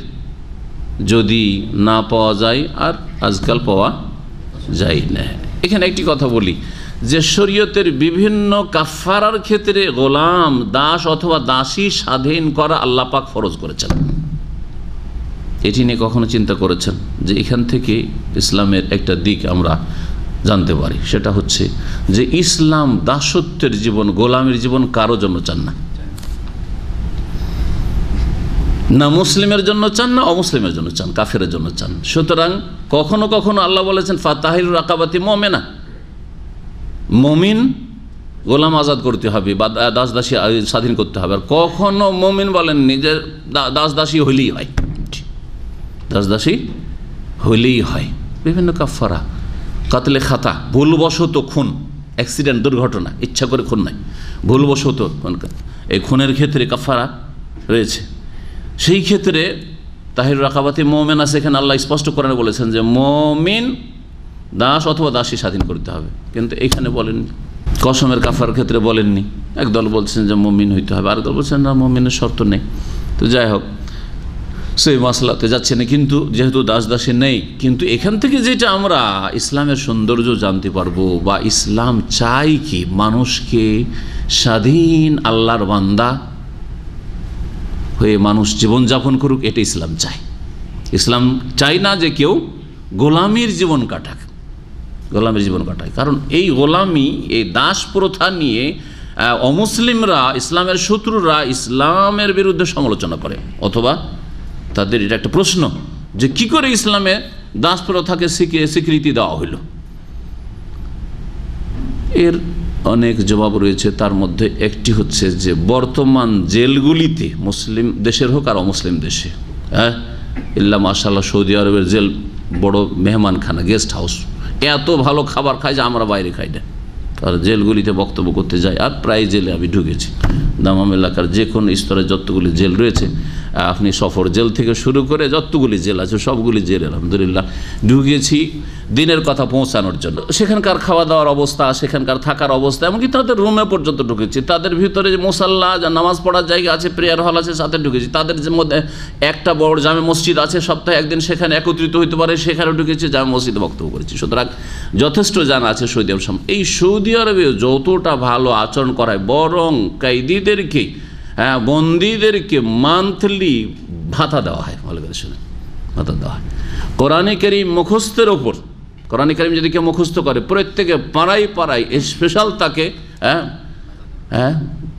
যদি না পাওয়া যায়, আর আজকাল পাওয়া যায় না। এখানে একটি কথা বলি যে শরীয়তের বিভিন্ন কাফারার ক্ষেত্রে গোলাম, দাস অথবা দাসী স্বাধীন করা আল্লাহ পাক ফরজ করেছেন। এটি নিয়ে কখনো চিন্তা করেছেন যে এখান থেকে ইসলামের একটা দিক আমরা জানতে পারি, সেটা হচ্ছে যে ইসলাম দাসত্বের জীবন, গোলামের জীবন কারো জন্য চান না, না মুসলিমের জন্য চান, না অমুসলিমের জন্য চান, কাফের জন্য চান। সুতরাং কখনো কখনো আল্লাহ বলেছেন ফাতাহিরু রাকাবাতি মুমিনা, মুমিন গোলাম আজাদ করতে হবে বা দাস দাসী স্বাধীন করতে হবে। আর কখনো মুমিন বলেননি যে দাস দাসী হইলেই হয়, দাস দাসী হইলেই হয়। বিভিন্ন কাফারা, কাতলে খাতা, ভুলবশত খুন, অ্যাক্সিডেন্ট, দুর্ঘটনা, ইচ্ছা করে খুন নাই, ভুলবশত, এই খুনের ক্ষেত্রে কাফারা রয়েছে। সেই ক্ষেত্রে তাহির রাকাবাতি মুমিন আছে, এখানে আল্লাহ স্পষ্ট করে বলেছেন যে মুমিন দাস অথবা দাসী স্বাধীন করতে হবে, কিন্তু এখানে বলেননি। কসমের কাফার ক্ষেত্রে বলেননি। একদল বলছেন যে মুমিন হইতে হবে, আরেকদল বলছেন না মুমিনের শর্ত নেই। তো যাই হোক, সেই মাসলাতে যাচ্ছে না, কিন্তু যেহেতু দাস দাসী নেই, কিন্তু এখান থেকে যেটা আমরা ইসলামের সৌন্দর্য জানতে পারবো, বা ইসলাম চাই কি মানুষকে স্বাধীন আল্লাহর বান্দা হয়ে মানুষ জীবনযাপন করুক, এটা ইসলাম চাই। ইসলাম চাই না যে কেউ গোলামির জীবন কাটাক, গোলামের জীবন কাটায়। কারণ এই গোলামি, এই দাস প্রথা নিয়ে অমুসলিমরা, ইসলামের শত্রুরা ইসলামের বিরুদ্ধে সমালোচনা করে, অথবা তাদের এটা একটা প্রশ্ন যে কি করে ইসলামে দাস প্রথাকে স্বীকৃতি দেওয়া হইল। এর অনেক জবাব রয়েছে, তার মধ্যে একটি হচ্ছে যে বর্তমান জেলগুলিতে, মুসলিম দেশের হোক আর অমুসলিম দেশে, ইল্লা মাশাআল্লাহ সৌদি আরবের জেল বড় মেহমানখানা, গেস্ট হাউস, এত ভালো খাবার খায় যে আমরা বাইরে খাই না। আর জেলগুলিতে বক্তব্য করতে যাই, আর প্রায় জেলে আমি ঢুকেছি, দামাম এলাকার যে কোনো স্তরে যতগুলি জেল রয়েছে, আপনি সফর জেল থেকে শুরু করে যতগুলি জেল আছে সবগুলি জেল আলহামদুলিল্লাহ ঢুকেছি দিনের কথা পৌঁছানোর জন্য। সেখানকার খাওয়া দাওয়ার অবস্থা, সেখানকার থাকার অবস্থা, এমনকি তাদের রুমে পর্যন্ত ঢুকেছি। তাদের ভিতরে যে মুসাল্লা, যা নামাজ পড়ার জায়গা আছে, প্রেয়ার হল আছে, সাথে ঢুকেছি। তাদের মধ্যে একটা বড় জামে মসজিদ আছে, সপ্তাহে একদিন সেখানে একত্রিত হইতে পারে, সেখানে ঢুকেছি, জামে মসজিদে বক্তব্য করেছি। সুতরাং যথেষ্ট জানা আছে সৌদি আরব। এই সৌদি আরবে যতটা ভালো আচরণ করায়, বরং কয়েদিদেরকে, বন্দীদেরকে মান্থলি ভাতা দেওয়া হয়, ভালো করে শুনে, ভাতা দেওয়া হয়। কোরআনে কারীম মুখস্থের ওপর, কোরআনে কারীম যদি কেউ মুখস্থ করে, প্রত্যেকে পাড়ায় পাড়ায় স্পেশাল তাকে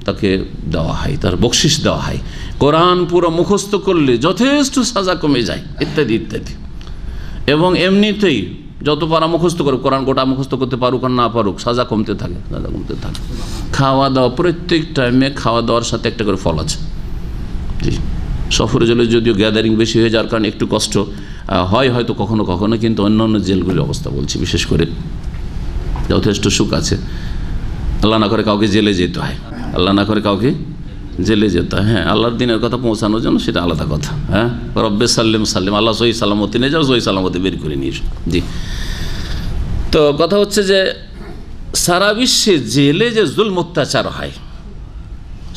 তাকে দেওয়া হয়, তার বকশিস দেওয়া হয়। কোরআন পুরো মুখস্থ করলে যথেষ্ট সাজা কমে যায়, ইত্যাদি ইত্যাদি। এবং এমনিতেই যত পারা মুখস্থ করে, কোরআন গোটা মুখস্থ করতে পারুক আর না পারুক, সাজা কমতে থাকে, সাজা কমতে থাকে। খাওয়া দাওয়া, প্রত্যেক টাইমে খাওয়া দাওয়ার সাথে একটা করে ফল আছে। জি, সফরে জেলে যদিও গ্যাদারিং বেশি হয়ে যাওয়ার কারণে একটু কষ্ট হয় হয়তো কখনো কখনো, কিন্তু অন্যান্য জেলগুলির অবস্থা বলছি বিশেষ করে যথেষ্ট সুখ আছে। আল্লাহ না করে কাউকে জেলে যেতে হয়, আল্লাহ না করে কাউকে জেলে যেতে হয়। হ্যাঁ, আল্লাহর দিনের কথা পৌঁছানোর জন্য সেটা আলাদা কথা। হ্যাঁ, রব্বে সাল্লিম সাল্লিম, আল্লাহ সহি সালামতি নিয়ে যাও, সহি সালামতি বের করে নিয়ে এসো। জি, তো কথা হচ্ছে যে সারা বিশ্বে জেলে যে জুলম অত্যাচার হয়,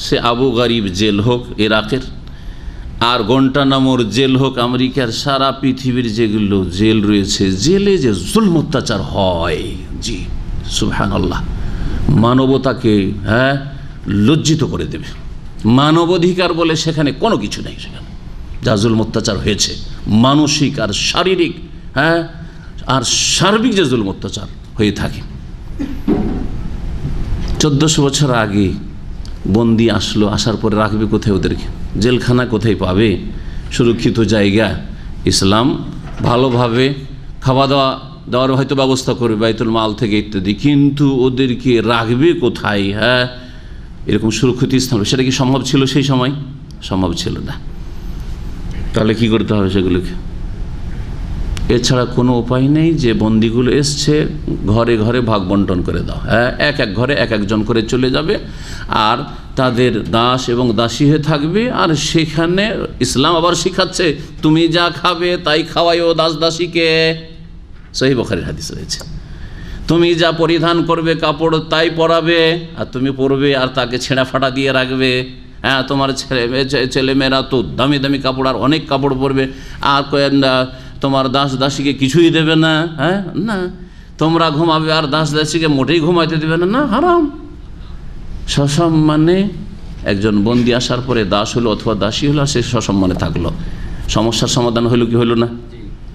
সে আবু গারিব জেল হোক ইরাকের, আর গন্টানামোর জেল হোক আমেরিকার, সারা পৃথিবীর যেগুলো জেল রয়েছে, জেলে যে জুলম অত্যাচার হয়, জি সুবহানাল্লাহ, মানবতাকে লজ্জিত করে দেবে। মানবাধিকার বলে সেখানে কোনো কিছু নেই। সেখানে যা জুলম অত্যাচার হয়েছে, মানসিক আর শারীরিক, আর সার্বিক যে জুলম অত্যাচার হয়ে থাকে। 1400 বছর আগে বন্দি আসলো, আসার পরে রাখবে কোথায় ওদেরকে? জেলখানা কোথায় পাবে? সুরক্ষিত জায়গা। ইসলাম ভালোভাবে খাওয়া দাওয়া দেওয়ার হয়তো ব্যবস্থা করবে বাইতুল মাল থেকে ইত্যাদি, কিন্তু ওদেরকে রাখবে কোথায়? এরকম সুরক্ষিত স্থান, সেটা কি সম্ভব ছিল সেই সময়? সম্ভব ছিল না। তাহলে কি করতে হবে সেগুলোকে? এছাড়া কোনো উপায় নেই যে বন্দিগুলো এসছে, ঘরে ঘরে ভাগ বন্টন করে দাও। এক এক ঘরে এক একজন করে চলে যাবে, আর তাদের দাস এবং দাসী হয়ে থাকবে। আর সেখানে ইসলাম আবার শিখাচ্ছে, তুমি যা খাবে তাই খাওয়াইও দাস দাসীকে। সহিহ বুখারীর হাদিস রয়েছে, তুমি যা পরিধান করবে কাপড় তাই পরাবে, আর তুমি পরবে আর তাকে ছেঁড়া ফাটা দিয়ে রাখবে। তোমার ছেলেমেয়েরা তো দামি দামি কাপড় আর অনেক কাপড় পরবে, আর তোমার দাস দাসীকে কিছুই দেবে না। না, তোমরা ঘুমাবে আর দাস দাসীকে মোটেই ঘুমাইতে দেবে না। না, হারাম। সসম্মানে একজন বন্দি আসার পরে দাস হলো অথবা দাসী হলো, সে সসম্মানে থাকলো। সমস্যার সমাধান হইল কি হইল না?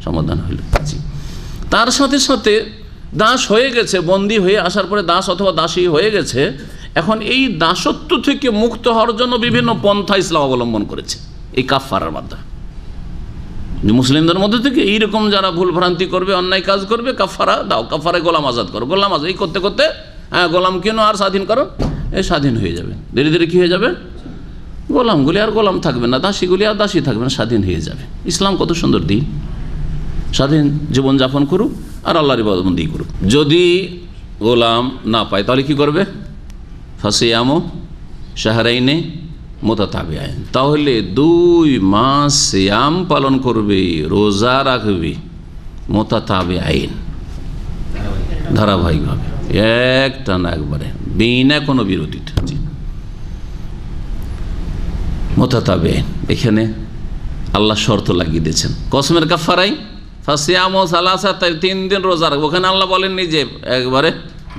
সমাধান হইল। তার সাথে সাথে দাস হয়ে গেছে, বন্দি হয়ে আসার পরে দাস অথবা দাসী হয়ে গেছে। এখন এই দাসত্ব থেকে মুক্ত হওয়ার জন্য বিভিন্ন পন্থা ইসলাম অবলম্বন করেছে, এই কাফারার মাধ্যমে। মুসলিমদের মধ্যে থেকে এইরকম যারা ভুল ভ্রান্তি করবে, অন্যায় কাজ করবে, কাফারা দাও, কাফারে গোলাম আজাদ করো, গোলাম আজাদ এই করতে করতে গোলাম কেন আর স্বাধীন করো, এই স্বাধীন হয়ে যাবে। ধীরে ধীরে কী হয়ে যাবে? গোলামগুলি আর গোলাম থাকবে না, দাসীগুলি আর দাসী থাকবে না, স্বাধীন হয়ে যাবে। ইসলাম কত সুন্দর দিন, স্বাধীন জীবনযাপন করুক আর আল্লাহর ইবাদতবন্দি করুক। যদি গোলাম না পায় তাহলে কি করবে? ফাসিয়ামু শাহরাইনে মুতাতাবিআইন, তাহলে 2 মাস সিয়াম পালন করবে, রোজা রাখবে, মুতাতাবিআইন ধারাবাহিকভাবে একটা না একবারে বিনা কোনো বিরতিতে। মুতাতাবিঈন, এখানে আল্লাহ শর্ত লাগিয়ে দিয়েছেন কসমের কাফারাই ফাসিয়ামু সালাসাতা, 3 দিন রোজা রাখবো। ওখানে আল্লাহ বলেননি যে একবারে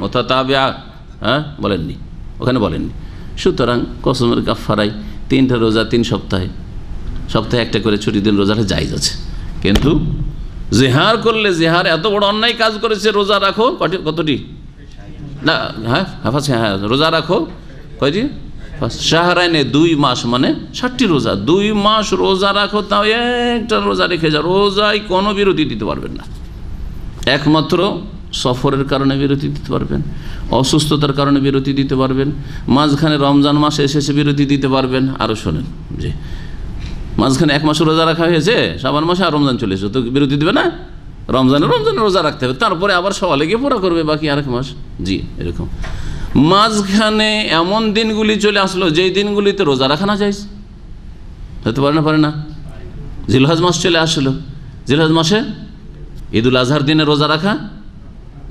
মুতাতাবিআ, বলেননি, ওখানে বলেননি। সুতরাং কসমের কাফারাই 3টা রোজা 3 সপ্তাহে, সপ্তাহে একটা করে ছুটি দিন রোজাটা জায়েজ আছে। কিন্তু জেহার করলে, জেহার এত বড় অন্যায় কাজ করেছে, রোজা রাখো কতটি না, রোজা রাখো কয়টি, শাহরাইনে 2 মাস মানে 60টি রোজা, 2 মাস রোজা রাখো, তাও একটা রোজা রেখে যাও, রোজায় কোনো বিরতি দিতে পারবেন না। একমাত্র সফরের কারণে বিরতি দিতে পারবেন, অসুস্থতার কারণে বিরতি দিতে পারবেন, মাঝখানে রমজান মাসে এসে বিরতি দিতে পারবেন। আরও শোনেন যে মাঝখানে 1 মাস রোজা রাখা হয়েছে, শাবান মাসে আর রমজান চলে এসে, তো বিরতি দেবে না? রমজানে রোজা রাখতে হবে, তারপরে আবার সওয়ালে গিয়ে পুরা করবে বাকি আরেক মাস। জি, এরকম মাঝখানে এমন দিনগুলি চলে আসলো যেই দিনগুলিতে রোজা রাখা না যায়, হতে পারে না। জিলহজ মাস চলে আসলো, জিলহজ মাসে ঈদুল আজহার দিনে রোজা রাখা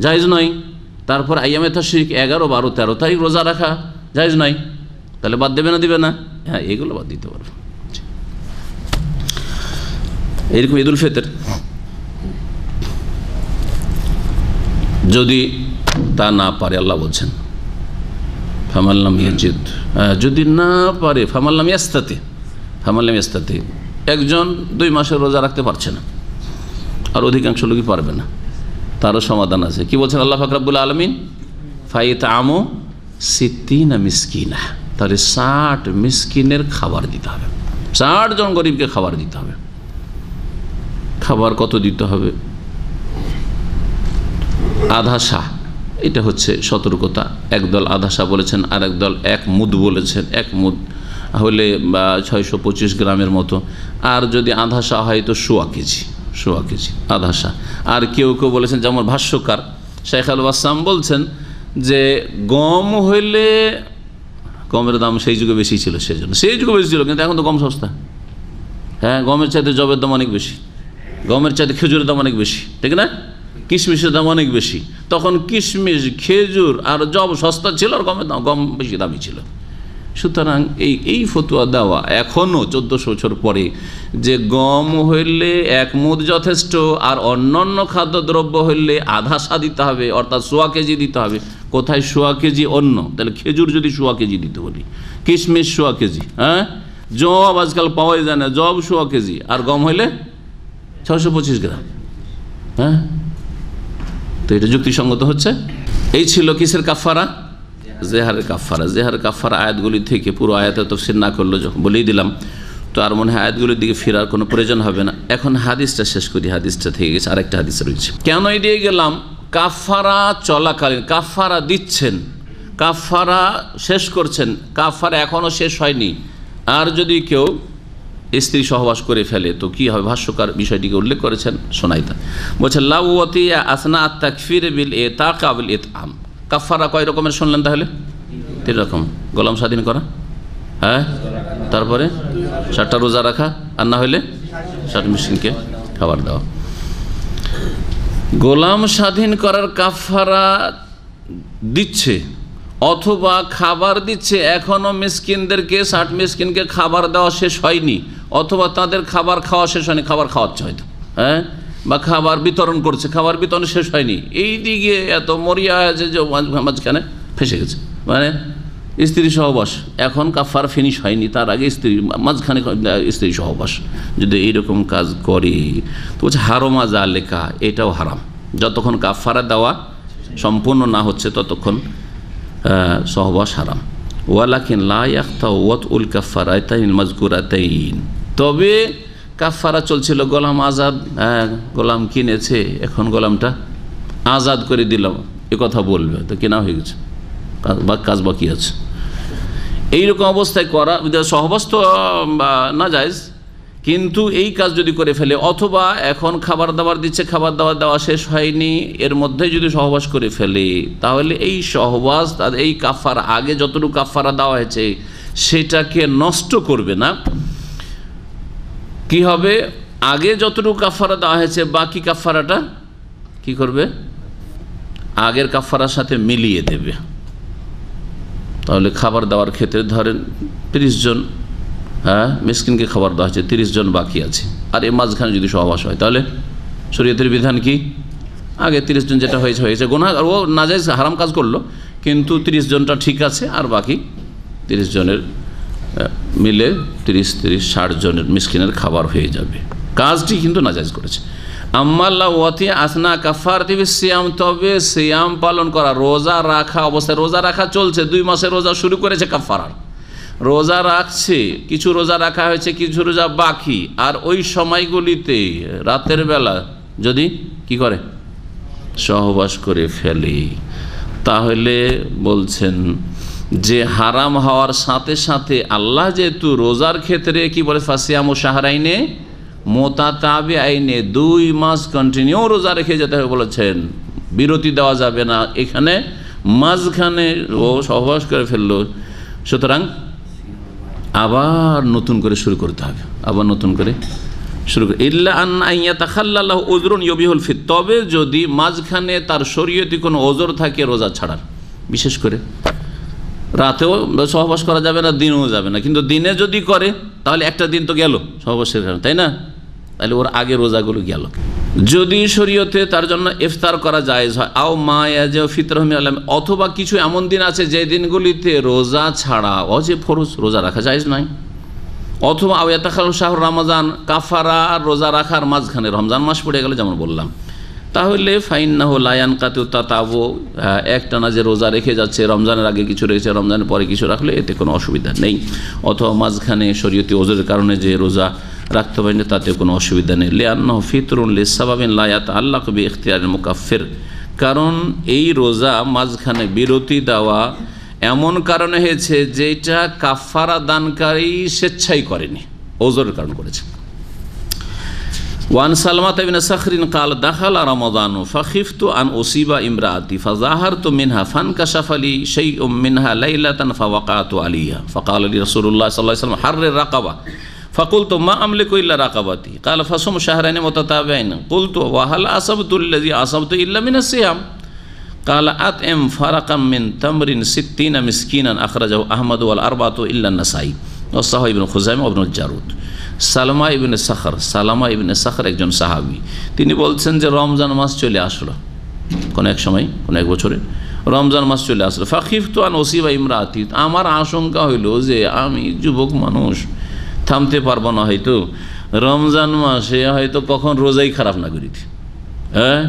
জায়েজ নয়। তারপর আইয়ামে তাশরিক 11, 12, 13 তারিখ রোজা রাখা জায়েজ নয়। তাহলে বাদ দেবে না, দিবে না? হ্যাঁ, এগুলো বাদ দিতে পারবো। এরকম ঈদুল ফিতর যদি তা না পারে, আল্লাহ বলছেন ফামাল্লাম ইয়াজিদ, যদি না পারে ফামাল্লাম ইয়াস্তাতি, একজন 2 মাসের রোজা রাখতে পারছে না, আর অধিকাংশ লোকই পারবে না, তারও সমাধান আছে। কি বলছেন আল্লাহ পাক রব্বুল আলামিন? ফাইতামু 60 মিসকিনা, তাহলে 60 মিসকিনের খাবার দিতে হবে, 60 জন গরিবকে খাবার দিতে হবে। খাবার কত দিতে হবে? আধা শাহ, এটা হচ্ছে সতর্কতা। একদল আধা শাহ বলেছেন, আর একদল 1 মুদ বলেছেন। 1 মুদ হলে 625 গ্রামের মতো, আর যদি আধা শাহ হয় তো 1.25 কেজি আধা শাহ। আর কেউ কেউ বলেছেন, যেমন ভাষ্যকার শেখ আল বাসাম বলছেন যে গম হইলে, গমের দাম সেই যুগে বেশি ছিল, সেই যুগে বেশি ছিল, কিন্তু এখন তো গম সস্তা। হ্যাঁ, গমের চাইতে জবের দাম অনেক বেশি, গমের চাইতে খেজুরের দাম অনেক বেশি, ঠিক না? কিশমিশের দাম অনেক বেশি। তখন কিশমিশ, খেজুর আর জব সস্তা ছিল, আর গম বেশি দামি ছিল। সুতরাং এই ফতোয়া দেওয়া এখনও 1400 বছর পরে যে গম হইলে 1 মুদ যথেষ্ট, আর অন্যান্য খাদ্যদ্রব্য হইলে আধা শা দিতে হবে, অর্থাৎ 1.25 কেজি দিতে হবে। কোথায় 1.25 কেজি? অন্য, তাহলে খেজুর যদি 1.25 কেজি দিতে বলি, কিশমিশ 1.25 কেজি, হ্যাঁ, জব আজকাল পাওয়াই যায় না, জব 1.25 কেজি, আর গম হইলে 625 গ্রাম। হ্যাঁ, তো এটা যুক্তিসঙ্গত হচ্ছে। এই ছিল কিসের কাফারা? জেহারের কাফারা। জেহারের কাফারা আয়াতগুলি থেকে, পুরো আয়াতের তাফসীর না করলে যখন বলেই দিলাম, তো আর মনে হয় আয়াতগুলির দিকে ফেরার কোনো প্রয়োজন হবে না। এখন হাদিসটা শেষ করি, হাদিসটা থেকে গেছে, আরেকটা হাদিস রয়েছে। কেন এড়িয়ে গেলাম? কাফারা চলাকালীন, কাফারা দিচ্ছেন, কাফারা শেষ করছেন, কাফারা এখনও শেষ হয়নি, আর যদি কেউ স্ত্রী সহবাস করে ফেলে তো কি হবে? ভাষ্যকার বিষয়টিকে উল্লেখ করেছেন, শোনাইতা বলছেন লাউওয়াতিয়া আসনা আত-তাকফির বিল ইতাক বিল ইতআম। কাফারা কয় রকমের শুনলেন তাহলে? 3 রকম। গোলাম স্বাধীন করা, হ্যাঁ, তারপরে 60টা রোজা রাখা, আর না হইলে 60 মিসকিনকে খাবার দেওয়া। গোলাম স্বাধীন করার কাফারা দিচ্ছে অথবা খাবার দিচ্ছে, এখনও মিসকিনদেরকে, 60 মিসকিনকে খাবার দেওয়া শেষ হয়নি, অথবা তাদের খাবার খাওয়া শেষ হয়নি, খাবার খাওয়াচ্ছে হয়তো, হ্যাঁ, বা খাবার বিতরণ করছে, খাবার বিতরণ শেষ হয়নি, এই দিকে এত মরিয়া আছে যে মাঝখানে ফেসে গেছে, মানে স্ত্রী সহবাস, এখন কাফার ফিনিশ হয়নি, তার আগে মাঝখানে স্ত্রী সহবাস যদি এইরকম কাজ করে তো বলছে হারমা যা লেখা, এটাও হারাম। যতক্ষণ কাফারা দেওয়া সম্পূর্ণ না হচ্ছে ততক্ষণ সহবাস হারাম। ওয়ালাকিন লা ইয়াখতাউল কাফারাতাইন মাযকুরাতাইন, তবে কাফারা চলছিল গোলাম আজাদ, গোলাম কিনেছে, এখন গোলামটা আজাদ করে দিলাম, এ কথা বলবে তো কেনা হয়ে গেছে, কাজ বাকি আছে। এইরকম অবস্থায় করা সহবাস তো না জায়েজ, কিন্তু এই কাজ যদি করে ফেলে, অথবা এখন খাবার দাবার দিচ্ছে, খাবার দাবার দেওয়া শেষ হয়নি, এর মধ্যে যদি সহবাস করে ফেলে, তাহলে এই সহবাস এই কাফারা, আগে যতটুকু কাফারা দেওয়া হয়েছে সেটাকে নষ্ট করবে না। কি হবে? আগে যতটুকু কাফারা দেওয়া হয়েছে বাকি কাফারাটা কি করবে? আগের কাফারার সাথে মিলিয়ে দেবে। তাহলে খাবার দেওয়ার ক্ষেত্রে ধরেন 30 জন মিসকিনকে খাবার দেওয়া হচ্ছে, 30 জন বাকি আছে, আর এই মাঝখানে যদি সহবাস হয় তাহলে শরীয়তের বিধান কি? আগে 30 জন যেটা হয়েছে গুনাহগার, ও নাজায়েজ হারাম কাজ করলো, কিন্তু 30 জনটা ঠিক আছে, আর বাকি 30 জনের মিলে 30-60 জনের মিসকিনের খাবার হয়ে যাবে। কাজটি কিন্তু নাজায়েজ করেছে। আম্মাল্লা ওয়াতি আসনা কাফারতি বিসিয়াম, তবে সিয়াম পালন করা, রোজা রাখা অবস্থায়, রোজা রাখা চলছে, 2 মাসের রোজা শুরু করেছে কাফারার, রোজা রাখছে, কিছু রোজা রাখা হয়েছে, কিছু রোজা বাকি, আর ওই সময়গুলিতে রাতের বেলা যদি কি করে? সহবাস করে ফেলে, তাহলে বলছেন যে হারাম হওয়ার সাথে সাথে আল্লাহ যেহেতু রোজার ক্ষেত্রে কি বলে, ফাসিয়াম ও শাহরাইনে মোতাতাবি আইনে 2 মাস কন্টিনিউ রোজা রেখে যেতে হবে বলেছেন, বিরতি দেওয়া যাবে না। এখানে মাঝখানে ও সহবাস করে ফেললো, সুতরাং আবার নতুন করে শুরু করতে হবে, আবার নতুন করে শুরু করে। ইল্লা আন ইয়াতাখাল্লাহু উযরুন ইউবিহুল ফিত, তবে যদি মাঝখানে তার শরীয়তি কোনো ওজর থাকে রোজা ছাড়ার, বিশেষ করে রাতেও সহবাস করা যাবে না, দিনেও যাবে না, কিন্তু দিনে যদি করে তাহলে একটা দিন তো গেল সহবাসের কারণে, তাই না? তাহলে ওর আগে রোজাগুলো গেল। যদি শরীয়তে তার জন্য ইফতার করা জায়েজ হয়, আও মা ইয়াজু ফিতরহু মিন আলাম, অথবা কিছু এমন দিন আছে যে দিনগুলিতে রোজা ছাড়া অজেব ফরজ রোজা রাখা জায়েজ নয়, অথবা আও ইয়াতাখাল্লাহু শাহরু রমাজান, কাফারা আর রোজা রাখার মাঝখানে রমজান মাস পড়ে গেল যেমন বললাম, তাহলে ফাইন্নাহু লা ইয়ানকাতু তাতাবু, একটানা যে রোজা রেখে যাচ্ছে, রমজানের আগে কিছু রেখেছে, রমজানের পরে কিছু রাখলে এতে কোনো অসুবিধা নেই, অথবা মাঝখানে শরীয়তি ওজরের কারণে যে রোজা রাখতে পারেন তাতে কোনো অসুবিধা নেই। লিআন্নাহু ফিতরুন লিসাবাবিন লা ইয়াতাআল্লাকু বিইখতিয়ারিল মুকাফফির, কারণ এই রোজা মাঝখানে বিরতি দেওয়া এমন কারণে হয়েছে যেটা কাফারা দানকারী স্বেচ্ছাই করেনি, ওজরের কারণ করেছে। ওয়ান সালমাত ইবনে সাখরিন قال دخل رمضان فخفت ان اصيب امراتي فظاهرت منها فانكشف لي شيء منها ليله فوقعت عليها فقال لي رسول الله صلى الله عليه وسلم حرر الرقبه فقلت ما املك الا رقبتي قال فصم شهرين متتابعين قلت وهل اصبت الذي اصبت الا من الصيام قال اطعم فرقا من تمر 60 مسكينا اخرجه احمد والاربعه الا النسائي وصححه ابن خزيمه وابن الجارود। সালামা ইবনে সাখর একজন সাহাবী, তিনি বলছেন যে রমজান মাস চলে আসলো, কোন এক সময় কোন এক বছরে রমজান মাস চলে আসলো, ফাখিফতু আন উসিবা ইমরাতি, আমার আশঙ্কা হইল যে আমি যুবক মানুষ, থামতে পারবো না, হয়তো রমজান মাসে হয়তো কখন রোজাই খারাপ না করি, হ্যাঁ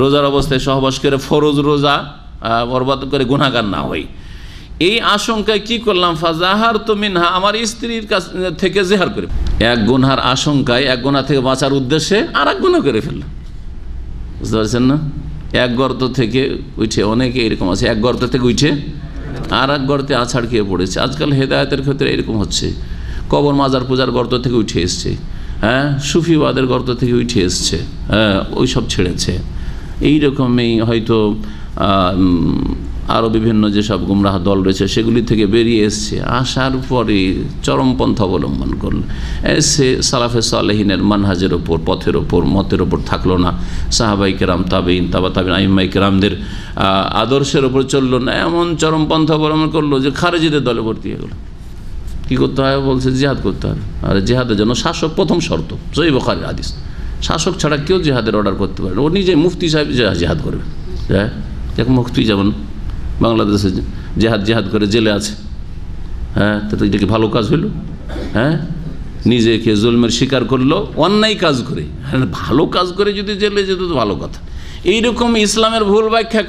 রোজার অবস্থায় সহবাস করে ফরজ রোজা বরবাদ করে গুনাহগার না হই, এই আশঙ্কায় কি করলাম, ফাজাহার তো মিনহা, আমার স্ত্রীর কাছ থেকে জেহার করে, এক গুনহার আশঙ্কায়, এক গুনাহ থেকে বাঁচার উদ্দেশ্যে আর এক গুনাহ করে ফেললাম, বুঝতে পারছেন না? এক গর্ত থেকে উঠে, অনেকে এরকম আছে, এক গর্ত থেকে উঠে আর এক গর্তে আছাড় খেয়ে পড়েছে। আজকাল হেদায়েতের ক্ষেত্রে এরকম হচ্ছে, কবর মাজার পূজার গর্ত থেকে উঠে এসছে, হ্যাঁ সুফিবাদের গর্ত থেকে উঠে এসছে, হ্যাঁ ওই সব ছেড়েছে, এইরকমই হয়তো আরও বিভিন্ন যেসব গুমরাহ দল রয়েছে সেগুলি থেকে বেরিয়ে এসছে, আসার পরে চরমপন্থা অবলম্বন করল, এসে সালাফে সালেহিনের মানহাজের ওপর, পথের ওপর, মতের ওপর থাকলো না, সাহাবাই কেরাম, তাবেইন, তাবা তাবেইন, আইম্মাই কেরামদের আদর্শের ওপর চললো না, এমন চরমপন্থা অবলম্বন করলো যে খারেজিদের দলে ভর্তি হয়ে গেল। কী করতে হয় বলছে, জিহাদ করতে হবে, আর জিহাদের জন্য শাসক প্রথম শর্ত, সহিহ বুখারীর হাদিস, শাসক ছাড়া কেউ জিহাদের অর্ডার করতে পারে, ও নিজে মুফতি সাহেব জিহাদ করবে, হ্যাঁ এক মুফতি যেমন বাংলাদেশে জেহাদ করে জেলে আছে, হ্যাঁ তো এটা কি ভালো কাজ হইল? হ্যাঁ নিজেকে জুলমের শিকার করলো অন্যায় কাজ করে, হ্যাঁ ভালো কাজ করে যদি জেলে যেত তো ভালো কথা। এইরকম ইসলামের ভুল ব্যাখ্যা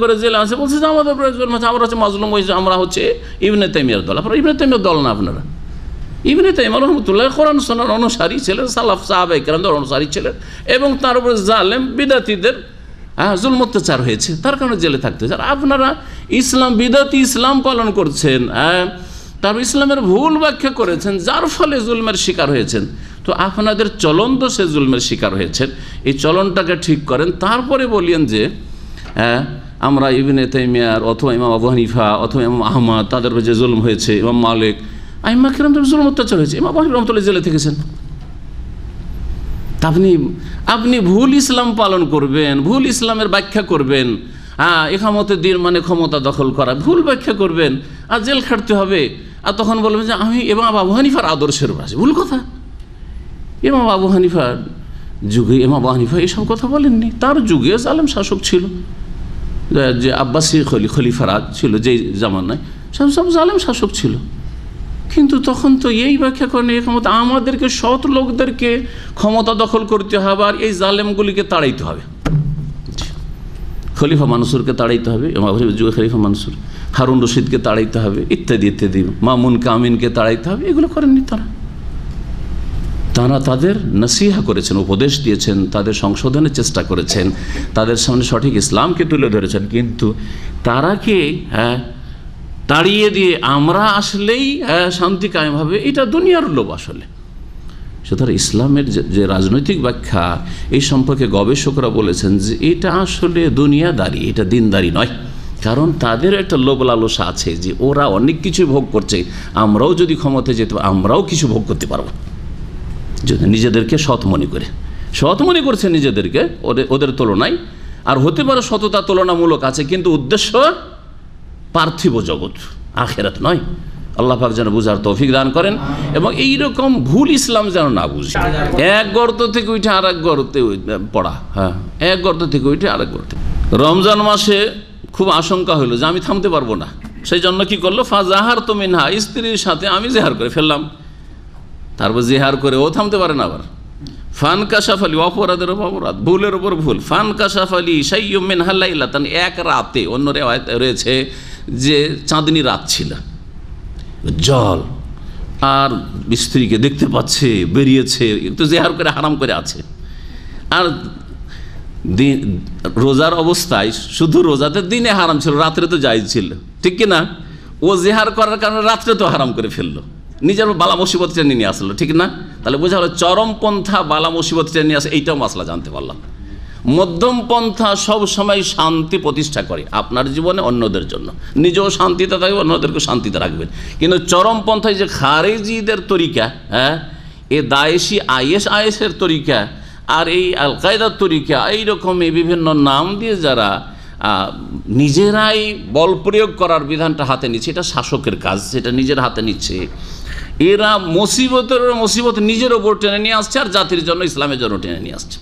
করে জেলে আছে, বলছে যে আমাদের প্রয়োজন আছে, আমরা হচ্ছে মাজলুম হয়েছে, আমরা হচ্ছে ইবনে তাইমিয়ার দল। আপনারা ইবনে তাইমিয়ার দল না, আপনারা ইবনে তাইমিয়া রাহমাতুল্লাহ কোরআন সুন্নাহর অনুসারী ছিলেন, সালাফ সাহাবায়ে কেরামদের অনুসারী ছিলেন, এবং তার উপরে জালেম বিদাতীদের জুলম অত্যাচার হয়েছে, তার কারণে জেলে থাকতে হয়েছে। আর আপনারা ইসলাম বিদাতি ইসলাম পালন করছেন, তার ইসলামের ভুল ব্যাখ্যা করেছেন, যার ফলে জুলমের শিকার হয়েছেন। তো আপনাদের চলন তো সে জুলমের শিকার হয়েছেন, এই চলনটাকে ঠিক করেন, তারপরে বলিয়েন যে আমরা ইবনে তাইমিয়ার অথবা ইমাম আবু হানিফা অথবা ইমাম আহমদ তাদের যে জুলম হয়েছে, ইমাম মালিক, আইম্মা কিরামদের জুলম অত্যাচার হয়েছে, ইমাম আবু হানিফা রহমাতুল্লাহ জেলে থেকেছেন, তা আপনি ভুল ইসলাম পালন করবেন, ভুল ইসলামের ব্যাখ্যা করবেন, ইকামতের দিন মানে ক্ষমতা দখল করা, ভুল ব্যাখ্যা করবেন আর জেল খাটতে হবে। আর তখন বলবেন যে আমি ইমাম আবু হানিফার আদর্শের বাসী। ভুল কথা। ইমাম আবু হানিফার যুগে ইমাম আবু হানিফা এসব কথা বলেননি। তার যুগে জালেম শাসক ছিল, যে আব্বাসী খলিফারা ছিল যেই জামানায়, সব জালেম শাসক ছিল। কিন্তু তখন তো এই ব্যাখ্যা করেন এই ক্ষমতা আমাদেরকে, সৎ লোকদেরকে ক্ষমতা দখল করতে হবে আর এই জালেমগুলিকে তাড়াইতে হবে। খলিফা মানসুরকে তাড়াইতে হবে, যুগে খলিফা মানসুর, হারুন রশিদকে তাড়াইতে হবে, ইত্যাদি ইত্যাদি, মামুন কামিনকে তাড়াইতে হবে। এগুলো করেননি তারা তাদের নসিহা করেছেন, উপদেশ দিয়েছেন, তাদের সংশোধনের চেষ্টা করেছেন, তাদের সামনে সঠিক ইসলামকে তুলে ধরেছেন। কিন্তু তারা কি তাড়িয়ে দিয়ে আমরা আসলেই শান্তি কায়েম হবে, এটা দুনিয়ার লোভ আসলে। সুতরাং ইসলামের যে রাজনৈতিক ব্যাখ্যা এই সম্পর্কে গবেষকরা বলেছেন যে এটা আসলে দুনিয়াদারি, এটা দিনদারি নয়। কারণ তাদের একটা লোভ লালসা আছে যে ওরা অনেক কিছু ভোগ করছে, আমরাও যদি ক্ষমতায় যেতে আমরাও কিছু ভোগ করতে পারবো, যদি নিজেদেরকে সৎ মনে করছে নিজেদেরকে ওদের তুলনায়। আর হতে পারে সততা তুলনামূলক আছে, কিন্তু উদ্দেশ্য পার্থিব জগৎ, আখেরাত নয়। আল্লাহ পাক যেন বুঝার তৌফিক দান করেন এবং এইরকম ভুল ইসলাম যেন না বুঝি। এক গর্ত থেকে উঠে আর এক গর্তে পড়া, এক গর্ত থেকে উঠে আরেক গর্তে। রমজান মাসে খুব আশঙ্কা হলো যে আমি থামতে পারবো না, সেই জন্য কি করলো, ফাজাহার তো মিনহা, স্ত্রীর সাথে আমি জেহার করে ফেললাম। তারপর জেহার করে ও থামতে পারে না। আবার ফান কাশাফালি, অপরাধের অপরাধ, ভুলের ওপর ভুল। ফান কাশাফালি সাইয়্যুম মিনহা লাইলাতান, এক রাতে, অন্য রিওয়ায়াত রয়েছে যে চাঁদনি রাত ছিল, জল, আর স্ত্রীকে দেখতে পাচ্ছে, বেরিয়েছে, একটু জেহার করে হারাম করে আছে। আর রোজার অবস্থায় শুধু রোজাতে দিনে হারাম ছিল, রাত্রে তো জায়েজ ছিল, ঠিক কিনা? ও জেহার করার কারণে রাত্রে তো হারাম করে ফেললো, নিজের বালা মুসিবত টেনে নিয়ে আসলো, ঠিক না? তাহলে বোঝা হলো চরমপন্থা বালা মুসিবত টেনে নিয়ে আসে, এইটাও মাসলা জানতে পারলাম। মধ্যম পন্থা সব সময় শান্তি প্রতিষ্ঠা করে আপনার জীবনে, অন্যদের জন্য, নিজেও শান্তিতে থাকবে, অন্যদেরকে শান্তিতে রাখবেন। কিন্তু চরমপন্থায় যে খারেজিদের তরিকা, এ দায়েশি আইএসের তরিকা আর এই আল কায়দার তরিকা, এইরকমই বিভিন্ন নাম দিয়ে যারা নিজেরাই বল প্রয়োগ করার বিধানটা হাতে নিচ্ছে, এটা শাসকের কাজ, সেটা নিজের হাতে নিচ্ছে। এরা মুসিবত নিজের ওপর টেনে নিয়ে আসছে আর জাতির জন্য, ইসলামের জন্য টেনে নিয়ে আসছে।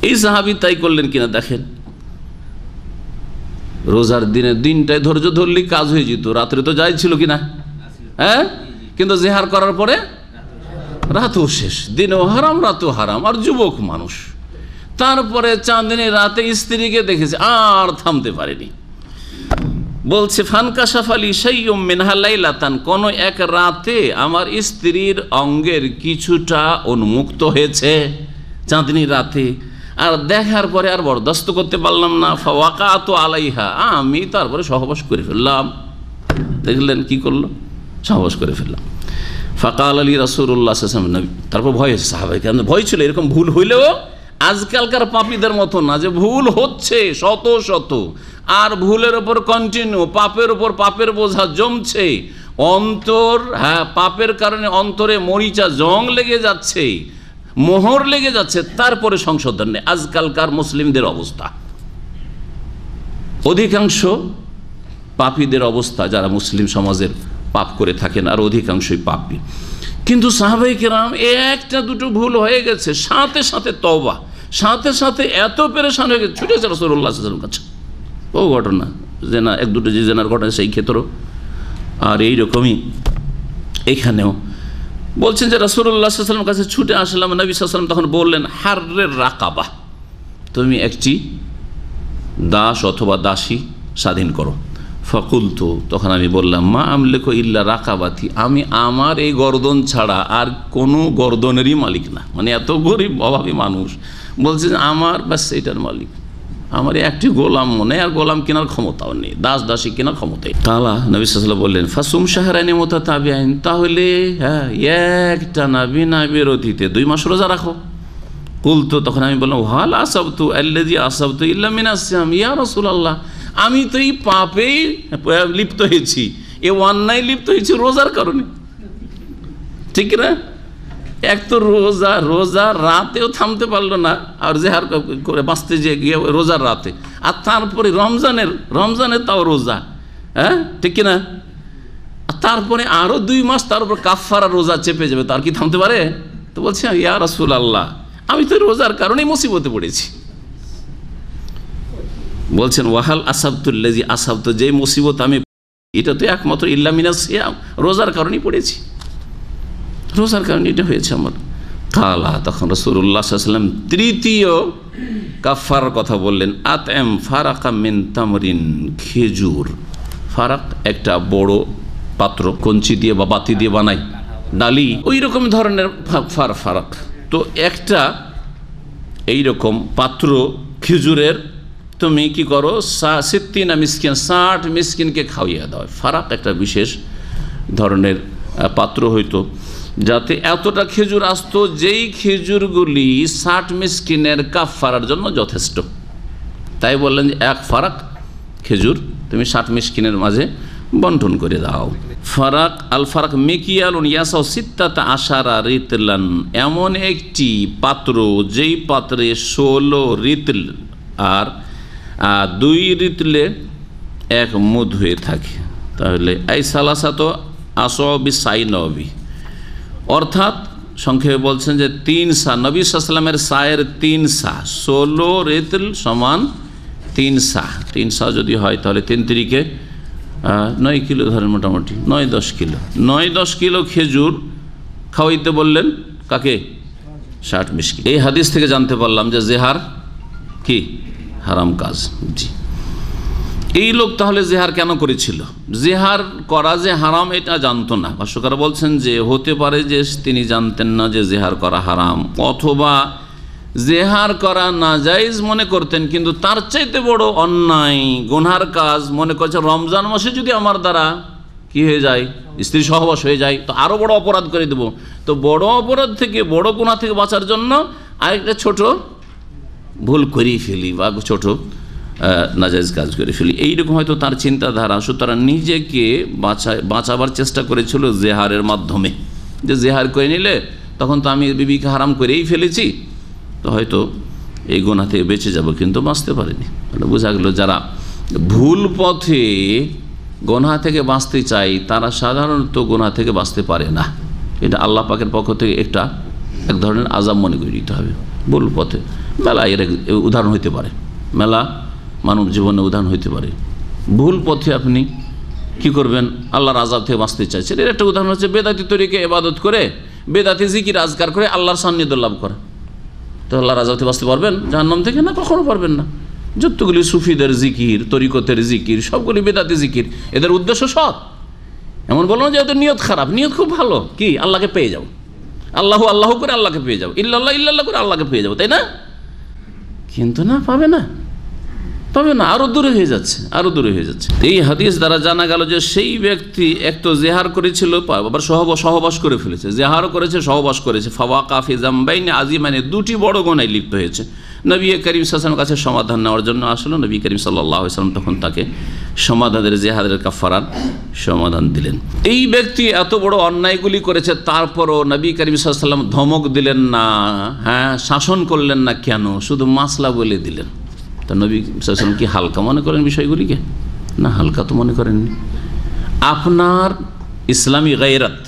এই সাহাবী তাই করলেন কিনা দেখেন। রোজার দিনটায় ধৈর্য ধরলেই কাজ হয়ে যেত, রাত্রে তো যাই ছিল কিনা, কিন্তু জেহার করার পরে রাতও শেষ, দিনেও হারাম রাতেও হারাম, আর যুবক মানুষ। তারপরে চাঁদনি রাতে স্ত্রীকে দেখেছে, আর থামতে পারেনি। বলছে ফানকাশাফালি সাইয়্যুম মিনহা লাইলাতান, কোন এক রাতে আমার স্ত্রীর অঙ্গের কিছুটা উন্মুক্ত হয়েছে চাঁদনি রাতে, আর দেখার পরে আর বরদাস্ত করতে পারলাম না। ফাওয়াকাতু আলাইহা, আমি তারপরে সহবাস করে ফেললাম। দেখলেন কি করলো, সহবাস করে ফেললাম। ফাকাল আলী রাসূলুল্লাহ সাল্লাল্লাহু আলাইহি ওয়াসাল্লাম, তারপর ভয় হয়েছে সাহাবায়ে কেরাম, ভয় ছিল এরকম ভুল হইলেও আজকালকার পাপীদের মতো না যে ভুল হচ্ছে শত শত, আর ভুলের ওপর কন্টিনিউ, পাপের ওপর পাপের বোঝা জমছে, অন্তর পাপের কারণে অন্তরে মরিচা জং লেগে যাচ্ছে, মোহর লেগে যাচ্ছে, তারপরে সংশোধন নেই। আজকালকার মুসলিমদের অবস্থা, অধিকাংশ পাপীদের অবস্থা, যারা মুসলিম সমাজের পাপ করে থাকেন আর অধিকাংশই পাপী। কিন্তু সাহাবায়ে কেরাম একটা দুটো ভুল হয়ে গেছে, সাথে সাথে তওবা, সাথে সাথে এত পেরেশান হয়ে গেছে, ছুটেছে রাসূলুল্লাহ সাল্লাল্লাহু আলাইহি ওয়াসাল্লামের কাছে। ও ঘটনা জেনা, এক দুটো যে জেনার ঘটনা সেই ক্ষেত্রেও, আর এইরকমই এখানেও বলছেন যে রাসূলুল্লাহ সাল্লাল্লাহু আলাইহি ওয়াসাল্লামের কাছে ছুটে আসলাম। নবী সাল্লাল্লাহু আলাইহি ওয়াসাল্লাম তখন বললেন, হাররের রাকাবা, তুমি একটি দাস অথবা দাসী স্বাধীন করো। ফাকুলতু, তখন আমি বললাম, মা আমলিকু ইল্লা রাকাবাতি, আমি আমার এই গর্দন ছাড়া আর কোনো গর্দনেরই মালিক না। মানে এত গরিব অভাবী মানুষ, বলছে যে আমার ব্যাস এটার মালিক, আমার একটি গোলাম মনে, আর গোলাম কেনার ক্ষমতাও নেই, দাস দাসী কেনার ক্ষমতাই। তালা নবী সাল্লাল্লাহু আলাইহি ওয়াসাল্লাম বললেন, ফাসুম শাহরাইনি মুতাতাবিআইন, তাহলে একটানা বিনা বিরতিতে 2 মাস রোজা রাখো। কুলতু, তখন আমি বললাম, হাল আসাবতু আল্লাযী আসাবতু ইল্লা মিনাস সিয়াম, ইয়া রাসূলুল্লাহ, আমি তো এই পাপেই লিপ্ত হয়েছি, এ অন্যায় লিপ্ত হয়েছি রোজার কারণে, ঠিক না? এক তো রোজা, রোজার রাতেও থামতে পারলো না, আর জেহার করে বাঁচতে যে গিয়ে রোজার রাতে, আর তারপরে রমজানের তাও রোজা, হ্যাঁ ঠিক কিনা, তারপরে আরো 2 মাস তার উপর কাফারা রোজা চেপে যাবে, তার কি থামতে পারে? তো বলছে ইয়া রাসূলুল্লাহ, আমি তো রোজার কারণেই মুসিবতে পড়েছি। বলছেন ওয়াহাল আসাবতুল্লাজি আসাবতু, যে মুসিবত আমি, এটা তো একমাত্র ইল্লা মিনাস সিয়াম, রোজার কারণেই পড়েছি, রোজার কারণে এটা হয়েছে আমার। কালা, তখন রাসূলুল্লাহ সাল্লাল্লাহু আলাইহি ওয়াসাল্লাম তৃতীয় কাফারার কথা বললেন। আতএম ফারাকা মিন তামরিন, খেজুর। ফারাক একটা বড় পাত্র, কঞ্চি দিয়ে বা বাতি দিয়ে বানাই, ডালি, ওই রকম ধরনের ফারাক। তো একটা এইরকম পাত্র খেজুরের তুমি কি করো, 60 মিসকিন, 60 মিসকিনকে খাওয়িয়ে দাও। ফারাক একটা বিশেষ ধরনের পাত্র হইতো, যাতে এতটা খেজুর আসতো, যেই খেজুরগুলি 60 মিসকিনের কাফারার জন্য যথেষ্ট। তাই বললেন যে 1 ফারাক খেজুর তুমি 60 মিসকিনের মাঝে বন্টন করে দাও। ফারাক, আল ফারাক মিকিয়ালুন ইয়াসাউ সিত্তাতা আশারা রিতলান, এমন একটি পাত্র যেই পাত্রে 16 রিতল আর 2 রিতলে 1 মুদ হয়ে থাকে। তাহলে এই সালাসাত আসবি সাইনবি, অর্থাৎ সংক্ষেপে বলছেন যে 3 সা, নবী সাল্লাল্লাহু আলাইহি ওয়াসাল্লামের সায়ের 3 সা, 16 রিতল সমান 3 সা। 3 সা যদি হয় তাহলে 3 তিরিকে 9 কিলো ধরেন, মোটামুটি 9-10 কিলো, 9-10 কিলো খেজুর খাওয়াইতে বললেন কাকে? 60 মিসকিন। এই হাদিস থেকে জানতে পারলাম যে জেহার কি হারাম কাজ। জি, এই লোক তাহলে জেহার কেন করেছিল? জেহার করা যে হারাম এটা জানতো না। ভাষ্যকার বলছেন যে হতে পারে যে তিনি জানতেন না যে জেহার করা হারাম, অথবা জেহার করা নাজাইজ মনে করতেন, কিন্তু তার চাইতে বড় অন্যায় গুনহার কাজ মনে করছে, রমজান মাসে যদি আমার দ্বারা কি হয়ে যায়, স্ত্রী সহবাস হয়ে যায়, তো আরো বড় অপরাধ করে দেব। তো বড় অপরাধ থেকে, বড় গুনাহ থেকে বাঁচার জন্য আরেকটা ছোট ভুল করেই ফেলি বা ছোট নাজাইজ কাজ করে ফেলি, এইরকম হয়তো তার চিন্তাধারা। সুতরাং নিজেকে বাঁচাবার চেষ্টা করেছিল জেহারের মাধ্যমে, যে জেহার করে নিলে তখন তো আমি বিবিকে হারাম করেই ফেলেছি, তো হয়তো এই গুনাহ থেকে বেঁচে যাব, কিন্তু বাঁচতে পারেনি। বোঝা গেল যারা ভুল পথে গুনাহ থেকে বাঁচতে চায় তারা সাধারণত গুনাহ থেকে বাঁচতে পারে না। এটা আল্লাহ পাকের পক্ষ থেকে এক ধরনের আযাব মনে করে নিতে হবে। ভুল পথে মেলা এর উদাহরণ হইতে পারে, মেলা মানব জীবনে উদাহরণ হইতে পারে। ভুল পথে আপনি কি করবেন, আল্লাহর আযাব থেকে বাঁচতে চাইছেন। এর একটা উদাহরণ হচ্ছে বেদাতি তরিকে ইবাদত করে, বেদাতি জিকির আজকার করে আল্লাহর সান্নিধ্য লাভ করা। তো আল্লাহর আযাব থেকে বাঁচতে পারবেন জাহান্নাম থেকে? না, কখনো পারবেন না। যতগুলি সুফিদের জিকির, তরিকতের জিকির, সবগুলি বেদাতি জিকির, এদের উদ্দেশ্য সৎ। এমন বলো না যে ওদের নিয়ত খারাপ, নিয়ত খুব ভালো, কি আল্লাহকে পেয়ে যাও, আল্লাহ আল্লাহ করে আল্লাহকে পেয়ে যাও, ইল্লাল্লাহ ইল্লাল্লাহ করে আল্লাহকে পেয়ে যাবো, তাই না? কিন্তু না, পাবে না, আরো দূরে হয়ে যাচ্ছে, আরো দূরে হয়ে যাচ্ছে। এই হাদিস দ্বারা জানা গেল যে সেই ব্যক্তি এক তো জেহার করেছিল, আবার সহবাস করে ফেলেছে, জেহারও করেছে, সহবাস করেছে। ফাওয়াকা ফি যামবাইনি আযীমাইনি, 2টি বড় গুনাহে লিপ্ত হয়েছে। নবী করিম সাল্লাল্লাহু আলাইহি ওয়াসাল্লামের কাছে সমাধান নেওয়ার জন্য আসলো। নবী করিম সাল্লাল্লাহু আলাইহি ওয়াসাল্লাম তখন তাকে সমাধানের, জেহাদের কাফারার সমাধান দিলেন। এই ব্যক্তি এত বড় অন্যায়গুলি করেছে, তারপরও নবী করিম সাল্লাল্লাহু আলাইহি ওয়াসাল্লাম ধমক দিলেন না, শাসন করলেন না, কেন? শুধু মাসলা বলে দিলেন। তা নবী সাল্লাল্লাহু আলাইহি ওয়াসাল্লাম কি হালকা মনে করেন বিষয়গুলিকে? না, হালকা তো মনে করেননি। আপনার ইসলামী গায়রাত,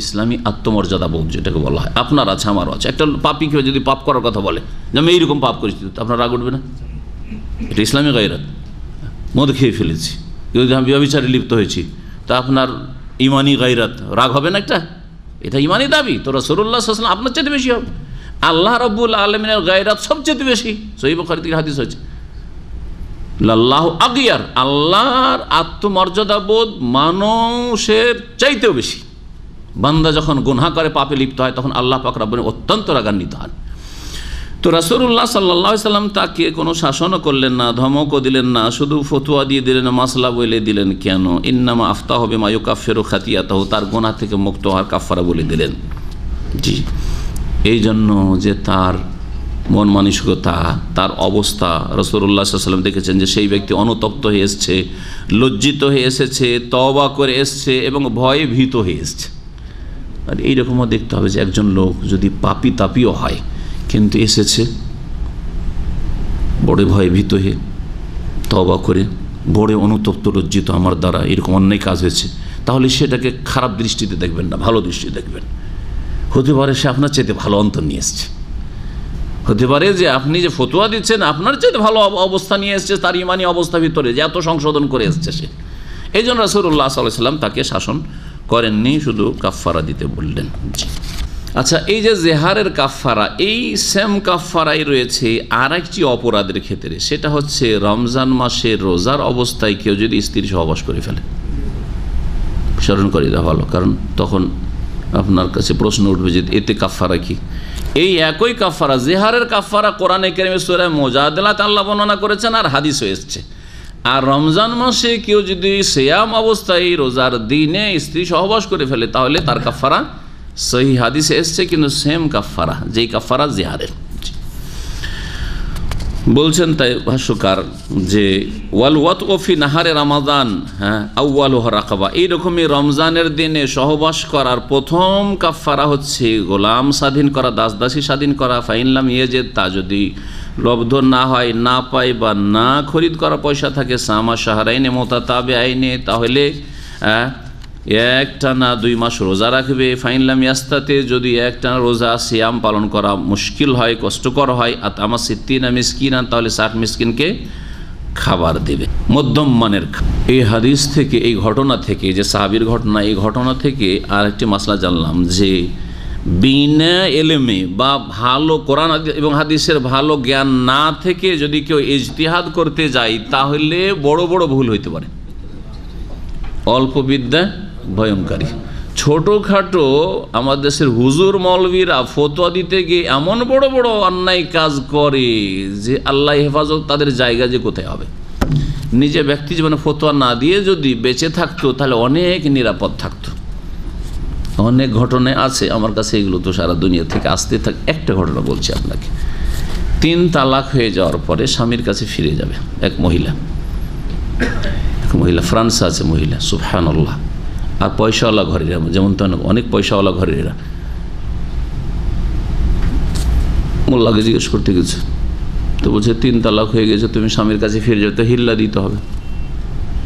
ইসলামী আত্মমর্যাদা বোধ যেটাকে বলা হয়, আপনার আছে, আমারও আছে। একটা পাপী কেউ যদি পাপ করার কথা বলে যে আমি এইরকম পাপ করেছি, আপনার রাগ উঠবে না? এটা ইসলামী গায়রাত। মদ খেয়ে ফেলেছি, যদি আমি ব্যভিচারে লিপ্ত হয়েছি, তা আপনার ইমানি গায়রাত, রাগ হবে না? এটা ইমানি দাবি। তো রাসূলুল্লাহ সাল্লাল্লাহু আলাইহি ওয়াসাল্লাম আপনার চাইতে বেশি হবে। আল্লাহ রাব্বুল আলামিনের গায়রাত সবচেয়ে বেশি। সহিহ বুখারী থেকে হাদিস হয়েছে, লাল্লাহু আগিয়ার, আল্লাহর আত্মমর্যাদা বোধ মানুষের চাইতেও বেশি। বান্দা যখন গুনাহ করে, পাপে লিপ্ত হয়, তখন আল্লাহ পাক রব্বুল অত্যন্ত রাগান্বিত হন। তো রাসূলুল্লাহ সাল্লাল্লাহু আলাইহি ওয়াসাল্লাম তাকে কোনো শাসনও করলেন না, ধমকও দিলেন না, শুধু ফতোয়া দিয়ে দিলেন, মাসলা বলে দিলেন। কেন? ইন্নামা আফতাহু বিমা ইউকাফিরু খাতিয়াতাহু, তার গুনাহ থেকে মুক্ত হওয়ার কাফারা বলে দিলেন। জি, এই জন্য যে তার মন মানসিকতা, তার অবস্থা, রাসূলুল্লাহ সাল্লাল্লাহু আলাইহি ওয়াসাল্লাম দেখেছেন যে সেই ব্যক্তি অনুতপ্ত হয়ে এসছে, লজ্জিত হয়ে এসেছে, তওবা করে এসছে এবং ভয়ে ভীত হয়ে এসছে। আর এইরকমও দেখতে হবে যে একজন লোক যদি পাপি তাপিও হয় কিন্তু এসেছে বড় ভয়ে ভীত হয়ে তওবা করে বড় অনুতপ্ত লজ্জিত আমার দ্বারা এরকম অন্যায় কাজ হয়েছে, তাহলে সেটাকে খারাপ দৃষ্টিতে দেখবেন না, ভালো দৃষ্টিতে দেখবেন। হতে পারে সে আপনার চাইতে ভালো অন্তর নিয়ে এসছে, হতে পারে যে আপনি যে ফতোয়া দিচ্ছেন আপনার চাইতে ভালো অবস্থা নিয়ে এসছে, তার ইমানি অবস্থা ভিতরে যে এত সংশোধন করে এসছে সে। এই জন্য রাসূলুল্লাহ সাল্লাল্লাহু আলাইহি ওয়াসাল্লাম তাকে শাসন করেননি, শুধু কাফফারা দিতে বললেন। আচ্ছা, এই যে জেহারের কাফফারা, এই সেম কাফফারাই রয়েছে আর একটি অপরাধের ক্ষেত্রে, সেটা হচ্ছে রমজান মাসের রোজার অবস্থায় কেউ যদি স্ত্রী সহবাস করে ফেলে। স্মরণ করে দেওয়া ভালো, কারণ তখন আপনার কাছে প্রশ্ন উঠবে যে এতে কাফফারা কি। এই একই কাফফারা, জেহারের কাফফারা কোরআনে কারিমে সূরা মুজাদালাতে আল্লাহ বর্ণনা করেছেন আর হাদিসও এসেছে। আর রমজান মাসে কেউ যদি সিয়াম অবস্থায় রোজার দিনে স্ত্রী সহবাস করে ফেলে তাহলে তার কাফফারা সহিহ হাদিসে এসছে, কিন্তু সেম কাফফারা, যেই কাফফারা জিহারের। বলছেন তাই ভাষ্যকার যে ওয়াল ওয়াতউ ফি নাহারে রমাদান আউয়ালুহু রাকাবা, এইরকমই রমজানের দিনে সহবাস করার প্রথম কাফফারা হচ্ছে গোলাম স্বাধীন করা, দাস দাসী স্বাধীন করা। ফাইন লাম ইয়াজিদ, তা যদি লব্ধ না হয়, না পায় বা না খরিদ করা পয়সা থাকে, সামা শাহরাইনে মুতাতাবিআইনে, তাহলে একটানা 2 মাস রোজা রাখবে। ফাইনলাম ইয়াস্তাতে, যদি একটানা রোজা সিয়াম পালন করা মুশকিল হয়, কষ্টকর হয়, আতামা সিত্তিনা মিসকিনান, তাহলে 60 মিসকিনকে খাবার দেবে, মধ্যম মানের। এই হাদিস থেকে, এই ঘটনা থেকে, যে সাহাবীর ঘটনা, এই ঘটনা থেকে আর একটি মাসলা জানলাম যে বিনা এলেমে বা ভালো কোরআন এবং হাদিসের ভালো জ্ঞান না থেকে যদি কেউ ইজতিহাদ করতে যায় তাহলে বড় বড় ভুল হইতে পারে। অল্প বিদ্যা ভয়ঙ্করী। ছোটোখাটো আমাদের দেশের হুজুর মৌলবীরা ফতোয়া দিতে গিয়ে এমন বড় বড় অন্যায় কাজ করে যে আল্লাহ হেফাজত তাদের জায়গা যে কোথায় হবে। নিজে ব্যক্তি জীবনে ফতোয়া না দিয়ে যদি বেঁচে থাকতো তাহলে অনেক নিরাপদ থাকতো। অনেক ঘটনায় আছে আমার কাছে, এগুলো তো সারা দুনিয়া থেকে আসতে থাকে। একটা ঘটনা বলছি আপনাকে। 3 তালাক হয়ে যাওয়ার পরে স্বামীর কাছে ফিরে যাবে এক মহিলা, ফ্রান্সে আছে মহিলা, সুবহানাল্লাহ। আর পয়সাওয়ালা ঘরেরা, যেমন তো অনেক পয়সাওয়ালা ঘরেরা, মোল্লাকে জিজ্ঞেস করতে গেছে তো বলছে 3 তালাক হয়ে গেছে, তুমি স্বামীর কাছে ফিরে যাবে, তো হিল্লা দিতে হবে।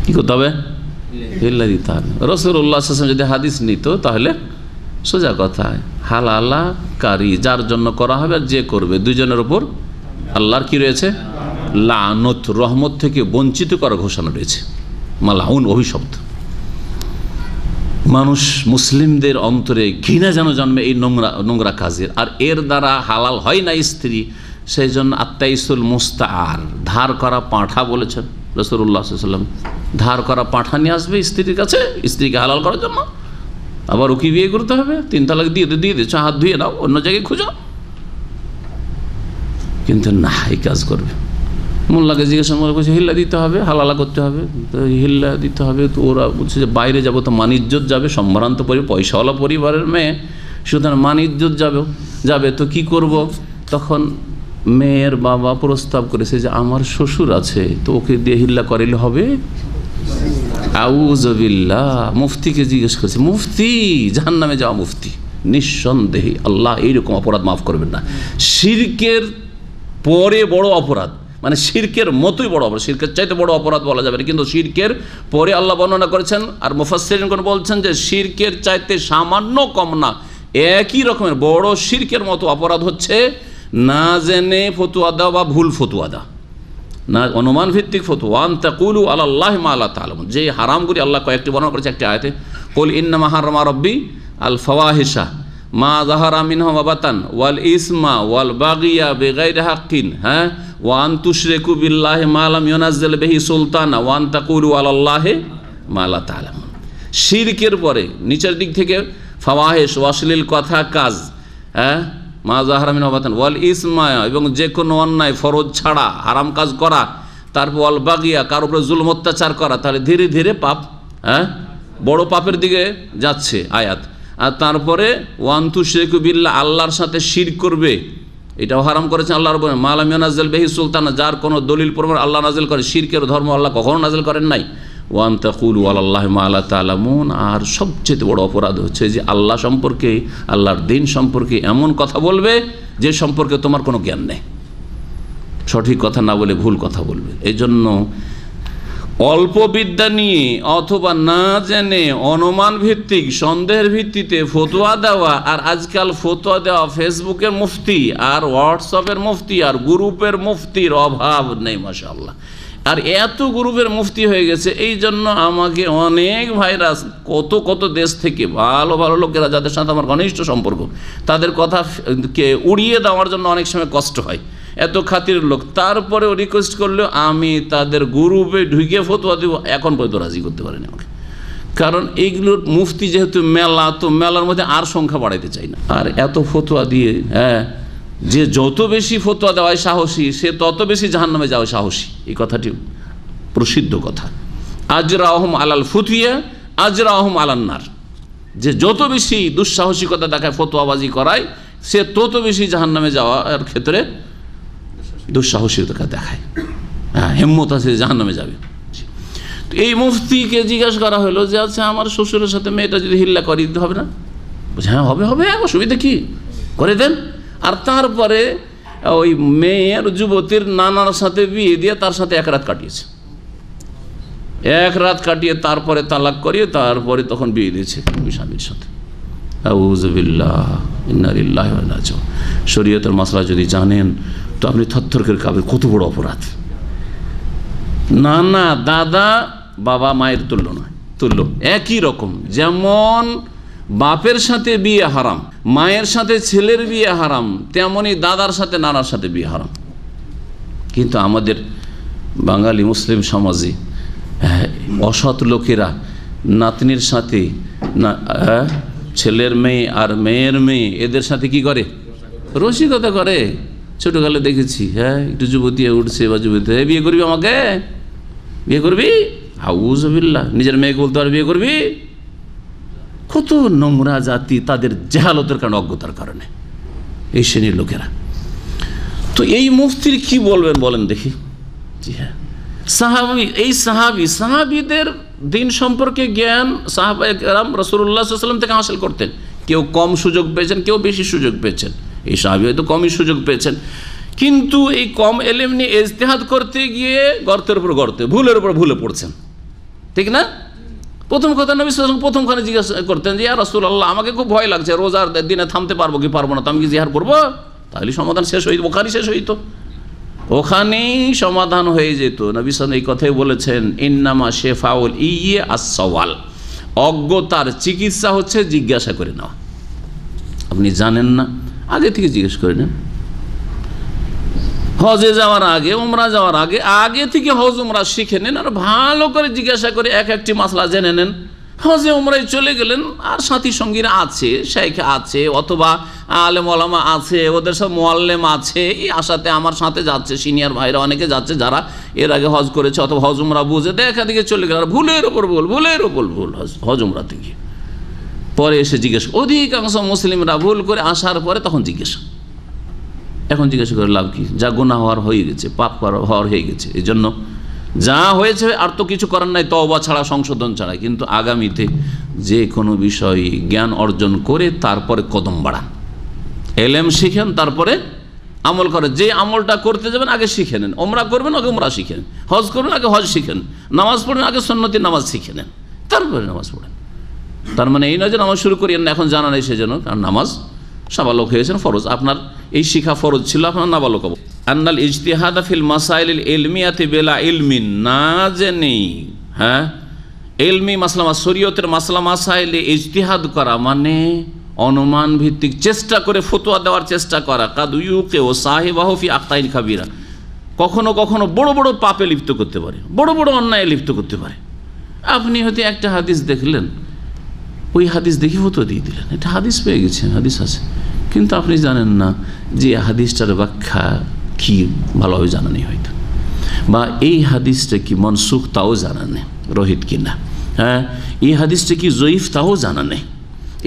কি করতে হবে? হিল্লা দিতে হবে। রাসূলুল্লাহ সাল্লাল্লাহু আলাইহি ওয়াসাল্লাম যদি হাদিস নিত তাহলে সোজা কথা, হালালা কারি যার জন্য করা হবে আর যে করবে দুজনের উপর আল্লাহর কি রয়েছে? লানত, রহমত থেকে বঞ্চিত করার ঘোষণা রয়েছে, মালাউন, অভিশপ্ত। মানুষ মুসলিমদের অন্তরে ঘৃণা যেন জন্মে এই নোংরা কাজের, আর এর দ্বারা হালাল হয় না স্ত্রী। সেই জন্য আত্মাইসুল মুস্তাআর, ধার করা পাঁঠা বলেছেন রাসূলুল্লাহ সাল্লাল্লাহু আলাইহি ওয়াসাল্লাম। ধার করা পাঁঠা নিয়ে আসবে স্ত্রীর কাছে, স্ত্রীকে হালাল করার জন্য। আবার ওকে বিয়ে করতে হবে, 3 তালাক দিয়ে দিচ্ছ, হাত ধুয়ে নাও, অন্য জায়গায় খুঁজো। কিন্তু না, এই কাজ করবে। মোল্লাকে জিজ্ঞাসা করছে হিল্লা দিতে হবে, হালালা করতে হবে, তো হিল্লা দিতে হবে। তো ওরা বলছে যে বাইরে যাবো তো মান ইজ্জত যাবে, সম্ভ্রান্ত পয়সাওয়ালা পরিবারের মেয়ে, সুতরাং মান ইজ্জত যাবে তো কি করব? তখন মেয়ের বাবা প্রস্তাব করেছে যে আমার শ্বশুর আছে, তো ওকে দিয়ে হিল্লা করাইলে হবে। আউযুবিল্লাহ। মুফতিকে জিজ্ঞেস করছে, মুফতি, জাহান্নামে যাওয়া মুফতি, নিঃসন্দেহে আল্লাহ এইরকম অপরাধ মাফ করবেন না। শিরকের পরে বড় অপরাধ, মানে শিরকের মতোই বড় অপরাধ, শিরকের চাইতে বড় অপরাধ বলা যাবে না, কিন্তু শিরকের পরে আল্লাহ বর্ণনা করেছেন। আর মুফাসসিরিনগণ বলছেন যে শিরকের চাইতে সামান্য কম না, একই রকমের বড় শিরকের মতো অপরাধ হচ্ছে না জেনে ফতোয়া দেওয়া বা ভুল ফতোয়া দেওয়া, না অনুমান ভিত্তিক ফতোয়া। আন তাকুলু আলাল্লাহি মা লা তা'লামুন, যে হারামগুলি আল্লাহ কয়েকটি বর্ণনা করেছে একটি আয়াতে, কুল ইন্নামা হারামা রাব্বি আল ফাওয়াহিশা মা যাহারা মিনহা ওয়া বাতান ওয়াল ইসমা ওয়াল বাগিয়া বিগাইরি হাক্কিন ওয়া আন তুশরিকু বিল্লাহি মা লাম ইউনাজ্জিল বিহি সুলতানা ওয়া আন তাকুলু আলাল্লাহি মা লা তা'লামুন। শিরকের পরে নিচের দিক থেকে ফাওয়াহিশ, অশ্লীল কথা কাজ, মা যাহারা মিনহা ওয়া বাতান ওয়াল ইসমা, এবং যে কোনো অন্যায় ফরজ ছাড়া হারাম কাজ করা, তারপর ওয়াল বাগিয়া, কার উপরে জুলম অত্যাচার করা, তাহলে ধীরে ধীরে পাপ বড় পাপের দিকে যাচ্ছে আয়াত। আর তারপরে ওয়ান তুশরিকু বিল্লাহ, আল্লাহর সাথে শিরক করবে, এটাও হারাম করেছেন আল্লাহ রাব্বুল মা লাম ইউনাজ্জিল বিহি সুলতানা, যার কোনো দলিল প্রমাণ আল্লাহ নাজিল করে। শিরকের ধর্ম আল্লাহ কখনো নাজিল করেন নাই। ওয়ান তাকুলু আলাল্লাহি মা লা তা'লামুন। আর সবচেয়ে বড় অপরাধ হচ্ছে যে আল্লাহ সম্পর্কে, আল্লাহর দিন সম্পর্কে এমন কথা বলবে যে সম্পর্কে তোমার কোনো জ্ঞান নেই, সঠিক কথা না বলে ভুল কথা বলবে। এই জন্য অল্প বিদ্যা নিয়ে অথবা না জেনে অনুমান ভিত্তিক সন্দেহের ভিত্তিতে ফতোয়া দেওয়া, আর আজকাল ফতোয়া দেওয়া ফেসবুকের মুফতি আর হোয়াটসঅ্যাপের মুফতি আর গ্রুপের মুফতির অভাব নেই মাশাআল্লাহ। আর এত গ্রুপের মুফতি হয়ে গেছে, এই জন্য আমাকে অনেক ভাইরাস কত কত দেশ থেকে ভালো ভালো লোকেরা যাদের সাথে আমার ঘনিষ্ঠ সম্পর্ক, তাদের কথাকে উড়িয়ে দেওয়ার জন্য অনেক সময় কষ্ট হয়। এত খাতির লোক, তারপরেও রিকোয়েস্ট করলেও আমি তাদের গ্রুপে ঢুকে ফতোয়া দেবো, এখন পর্যন্ত রাজি করতে পারিনি আমাকে। কারণ এইগুলোর মুফতি যেহেতু মেলা, তো মেলার মধ্যে আর সংখ্যা বাড়াইতে চাই না। আর এত ফতোয়া দিয়ে, যে যত বেশি ফতোয়া দেওয়ায় সাহসী সে তত বেশি জাহান্নামে যাওয়া সাহসী, এই কথাটি প্রসিদ্ধ কথা। আজরাহুম আলাল ফুতিয়া আজরাহুম আলান্নার, যে যত বেশি দুঃসাহসিকতা দেখায় ফতোয়াবাজি করায় সে তত বেশি জাহান্নামে যাওয়ার ক্ষেত্রে দুঃসাহসিকতা দেখায়, হিম্মত আছে জাহান্নামে যাবে। তো এই মুফতিকে জিজ্ঞাসা করা হলো যে আচ্ছা আমার শ্বশুরের সাথে মেয়েটা যদি হিল্লা করে দিতে হবে না? বলছে হ্যাঁ হবে হবে, অসুবিধা কি, করে দেন। আর তারপরে ওই মেয়ের যুবতীর নানার সাথে বিয়ে দিয়ে তার সাথে এক রাত কাটিয়েছে, এক রাত কাটিয়ে তারপরে তালাক করিয়ে তারপরে তখন বিয়ে দিয়েছে ওই স্বামীর সাথে। আউযুবিল্লাহ, ইন্না লিল্লাহি ওয়া ইন্না ইলাইহি রাজিউন। শরীয়তের মাসলা যদি জানেন তো আপনি থরথর করে কাঁপবেন, কত বড় অপরাধ। নানা দাদা বাবা মায়ের তুল্য নয়, তুল্য একই রকম। যেমন বাপের সাথে বিয়ে হারাম, মায়ের সাথে ছেলের বিয়ে হারাম, তেমনি দাদার সাথে নানার সাথে বিয়ে হারাম। কিন্তু আমাদের বাঙালি মুসলিম সমাজে অসৎ লোকেরা নাতনির সাথে ছেলের মেয়ে আর মেয়ের মেয়ে এদের সাথে কি করে, রসিকতা করে। ছোটকালে দেখেছি, একটু যুবতী উঠছে বা যুবতী, বিয়ে করবি আমাকে, বিয়ে করবি, আউযুবিল্লাহ, নিজের মেয়েকে বলতে পারে বিয়ে করবি। কত নোংরা জাতি, তাদের জাহালতের কারণে, অজ্ঞতার কারণে এই শ্রেণীর লোকেরা। তো এই মুফতির কি বলবেন বলেন দেখি। জি হ্যাঁ, সাহাবী, এই সাহাবীদের দিন সম্পর্কে জ্ঞান সাহাবায়ে কেরাম রাসূলুল্লাহ সাল্লাল্লাহু আলাইহি ওয়াসাল্লাম থেকে হাসিল করতেন। কেউ কম সুযোগ পেয়েছেন, কেউ বেশি সুযোগ পেয়েছেন। এই সাহাবী হয়তো কমই সুযোগ পেয়েছেন, কিন্তু এই কম এলেম নিয়ে ইজতিহাদ করতে গিয়ে গর্তের উপর গর্তে, ভুলের উপর ভুলে পড়ছেন, ঠিক না? প্রথম কথা নবী সাল্লাল্লাহু আলাইহি ওয়াসাল্লাম প্রথমখানে জিজ্ঞাসা করতেন যে ইয়া রাসূলুল্লাহ, আমাকে খুব ভয় লাগছে, রোজার দিনে থামতে পারবো কি পারবো না, তো আমি কি জিহার করবো? তাহলে সমাধান শেষ হইত, ওখানেই শেষ হইত, ওখানেই সমাধান হয়ে যেত। নবী সাল্লাল্লাহু এই কথাই বলেছেন, ইন্নামা শেফাউল ইয়ে আস-সওয়াল, অজ্ঞতার চিকিৎসা হচ্ছে জিজ্ঞাসা করে নেওয়া। আপনি জানেন না, আগে থেকে জিজ্ঞেস করে নেন। হজে যাওয়ার আগে, উমরা যাওয়ার আগে, আগে থেকে হজ উমরা শিখে নেন, আর ভালো করে জিজ্ঞাসা করে এক একটি মাসলা জেনে নেন। হজে উমরায় চলে গেলেন, আর সাথী সঙ্গীরা আছে, শেখ আছে, অথবা আলেম ওলামা আছে, ওদের সব মুআল্লিম আছে, এই আশাতে আমার সাথে যাচ্ছে, সিনিয়র ভাইরা অনেকে যাচ্ছে যারা এর আগে হজ করেছে অথবা হজ উমরা বুঝে দেখা দিকে চলে গেল, আর ভুলের ওপর ভুল, ভুলের ওপর ভুল হজ উমরাতে গিয়ে। পরে এসে জিজ্ঞেস, অধিকাংশ মুসলিমরা ভুল করে আসার পরে তখন জিজ্ঞেসা, এখন জিজ্ঞাসা করে লাভ কি? যা গুনাহ হওয়ার হয়ে গেছে, পাপ হওয়ার হয়ে গেছে, এই জন্য যা হয়েছে আর তো কিছু করার নাই, তওবা ছাড়া, সংশোধন ছাড়া। কিন্তু আগামীতে যে কোনো বিষয় জ্ঞান অর্জন করে তারপরে কদম বাড়ান, এলেম শিখেন, তারপরে আমল করেন। যে আমলটা করতে যাবেন আগে শিখে নেন। ওমরা করবেন আগে ওমরা শিখে নেন, হজ করবেন আগে হজ শিখেন, নামাজ পড়বেন আগে সুন্নতি নামাজ শিখে নেন, তারপরে নামাজ পড়েন। তার মানে এই নয় যে নামাজ শুরু করিয়েন না, এখন জানা নেই সেজন্য, কারণ নামাজ সাবালক হয়েছেন, ফরজ। আপনার এই শিখা ফরজ ছিল, আপনার নাবালক হবো। আন্নাল ইজতিহাদা ফিল মাসাইলিল ইলমিয়াতি বিলা ইলমিন, না জেনেই ইলমি মাসলা, শরীয়তের মাসলা মাসাইলে ইজতিহাদ করা মানে অনুমান ভিত্তিক চেষ্টা করে ফতোয়া দেওয়ার চেষ্টা করা। কাদ ইউকে ও সাহিবাহু ফি আখতাইন কাবীরা, কখনো কখনো বড় বড় পাপে লিপ্ত করতে পারে, বড় বড় অন্যায় লিপ্ত করতে পারে। আপনি হয়তো একটা হাদিস দেখলেন, ওই হাদিস দেখি ফতোয়া দিয়ে দিলেন, এটা হাদিস পেয়ে গেছেন, হাদিস আছে, কিন্তু আপনি জানেন না যে হাদিসটার ব্যাখ্যা কি, ভালোভাবে জানা নেই হয়তো, বা এই হাদিসটা কি মনসুখ তাও জানা নেই, রহিত কি না, এই হাদিসটা কি জয়ীফ তাও জানা নেই,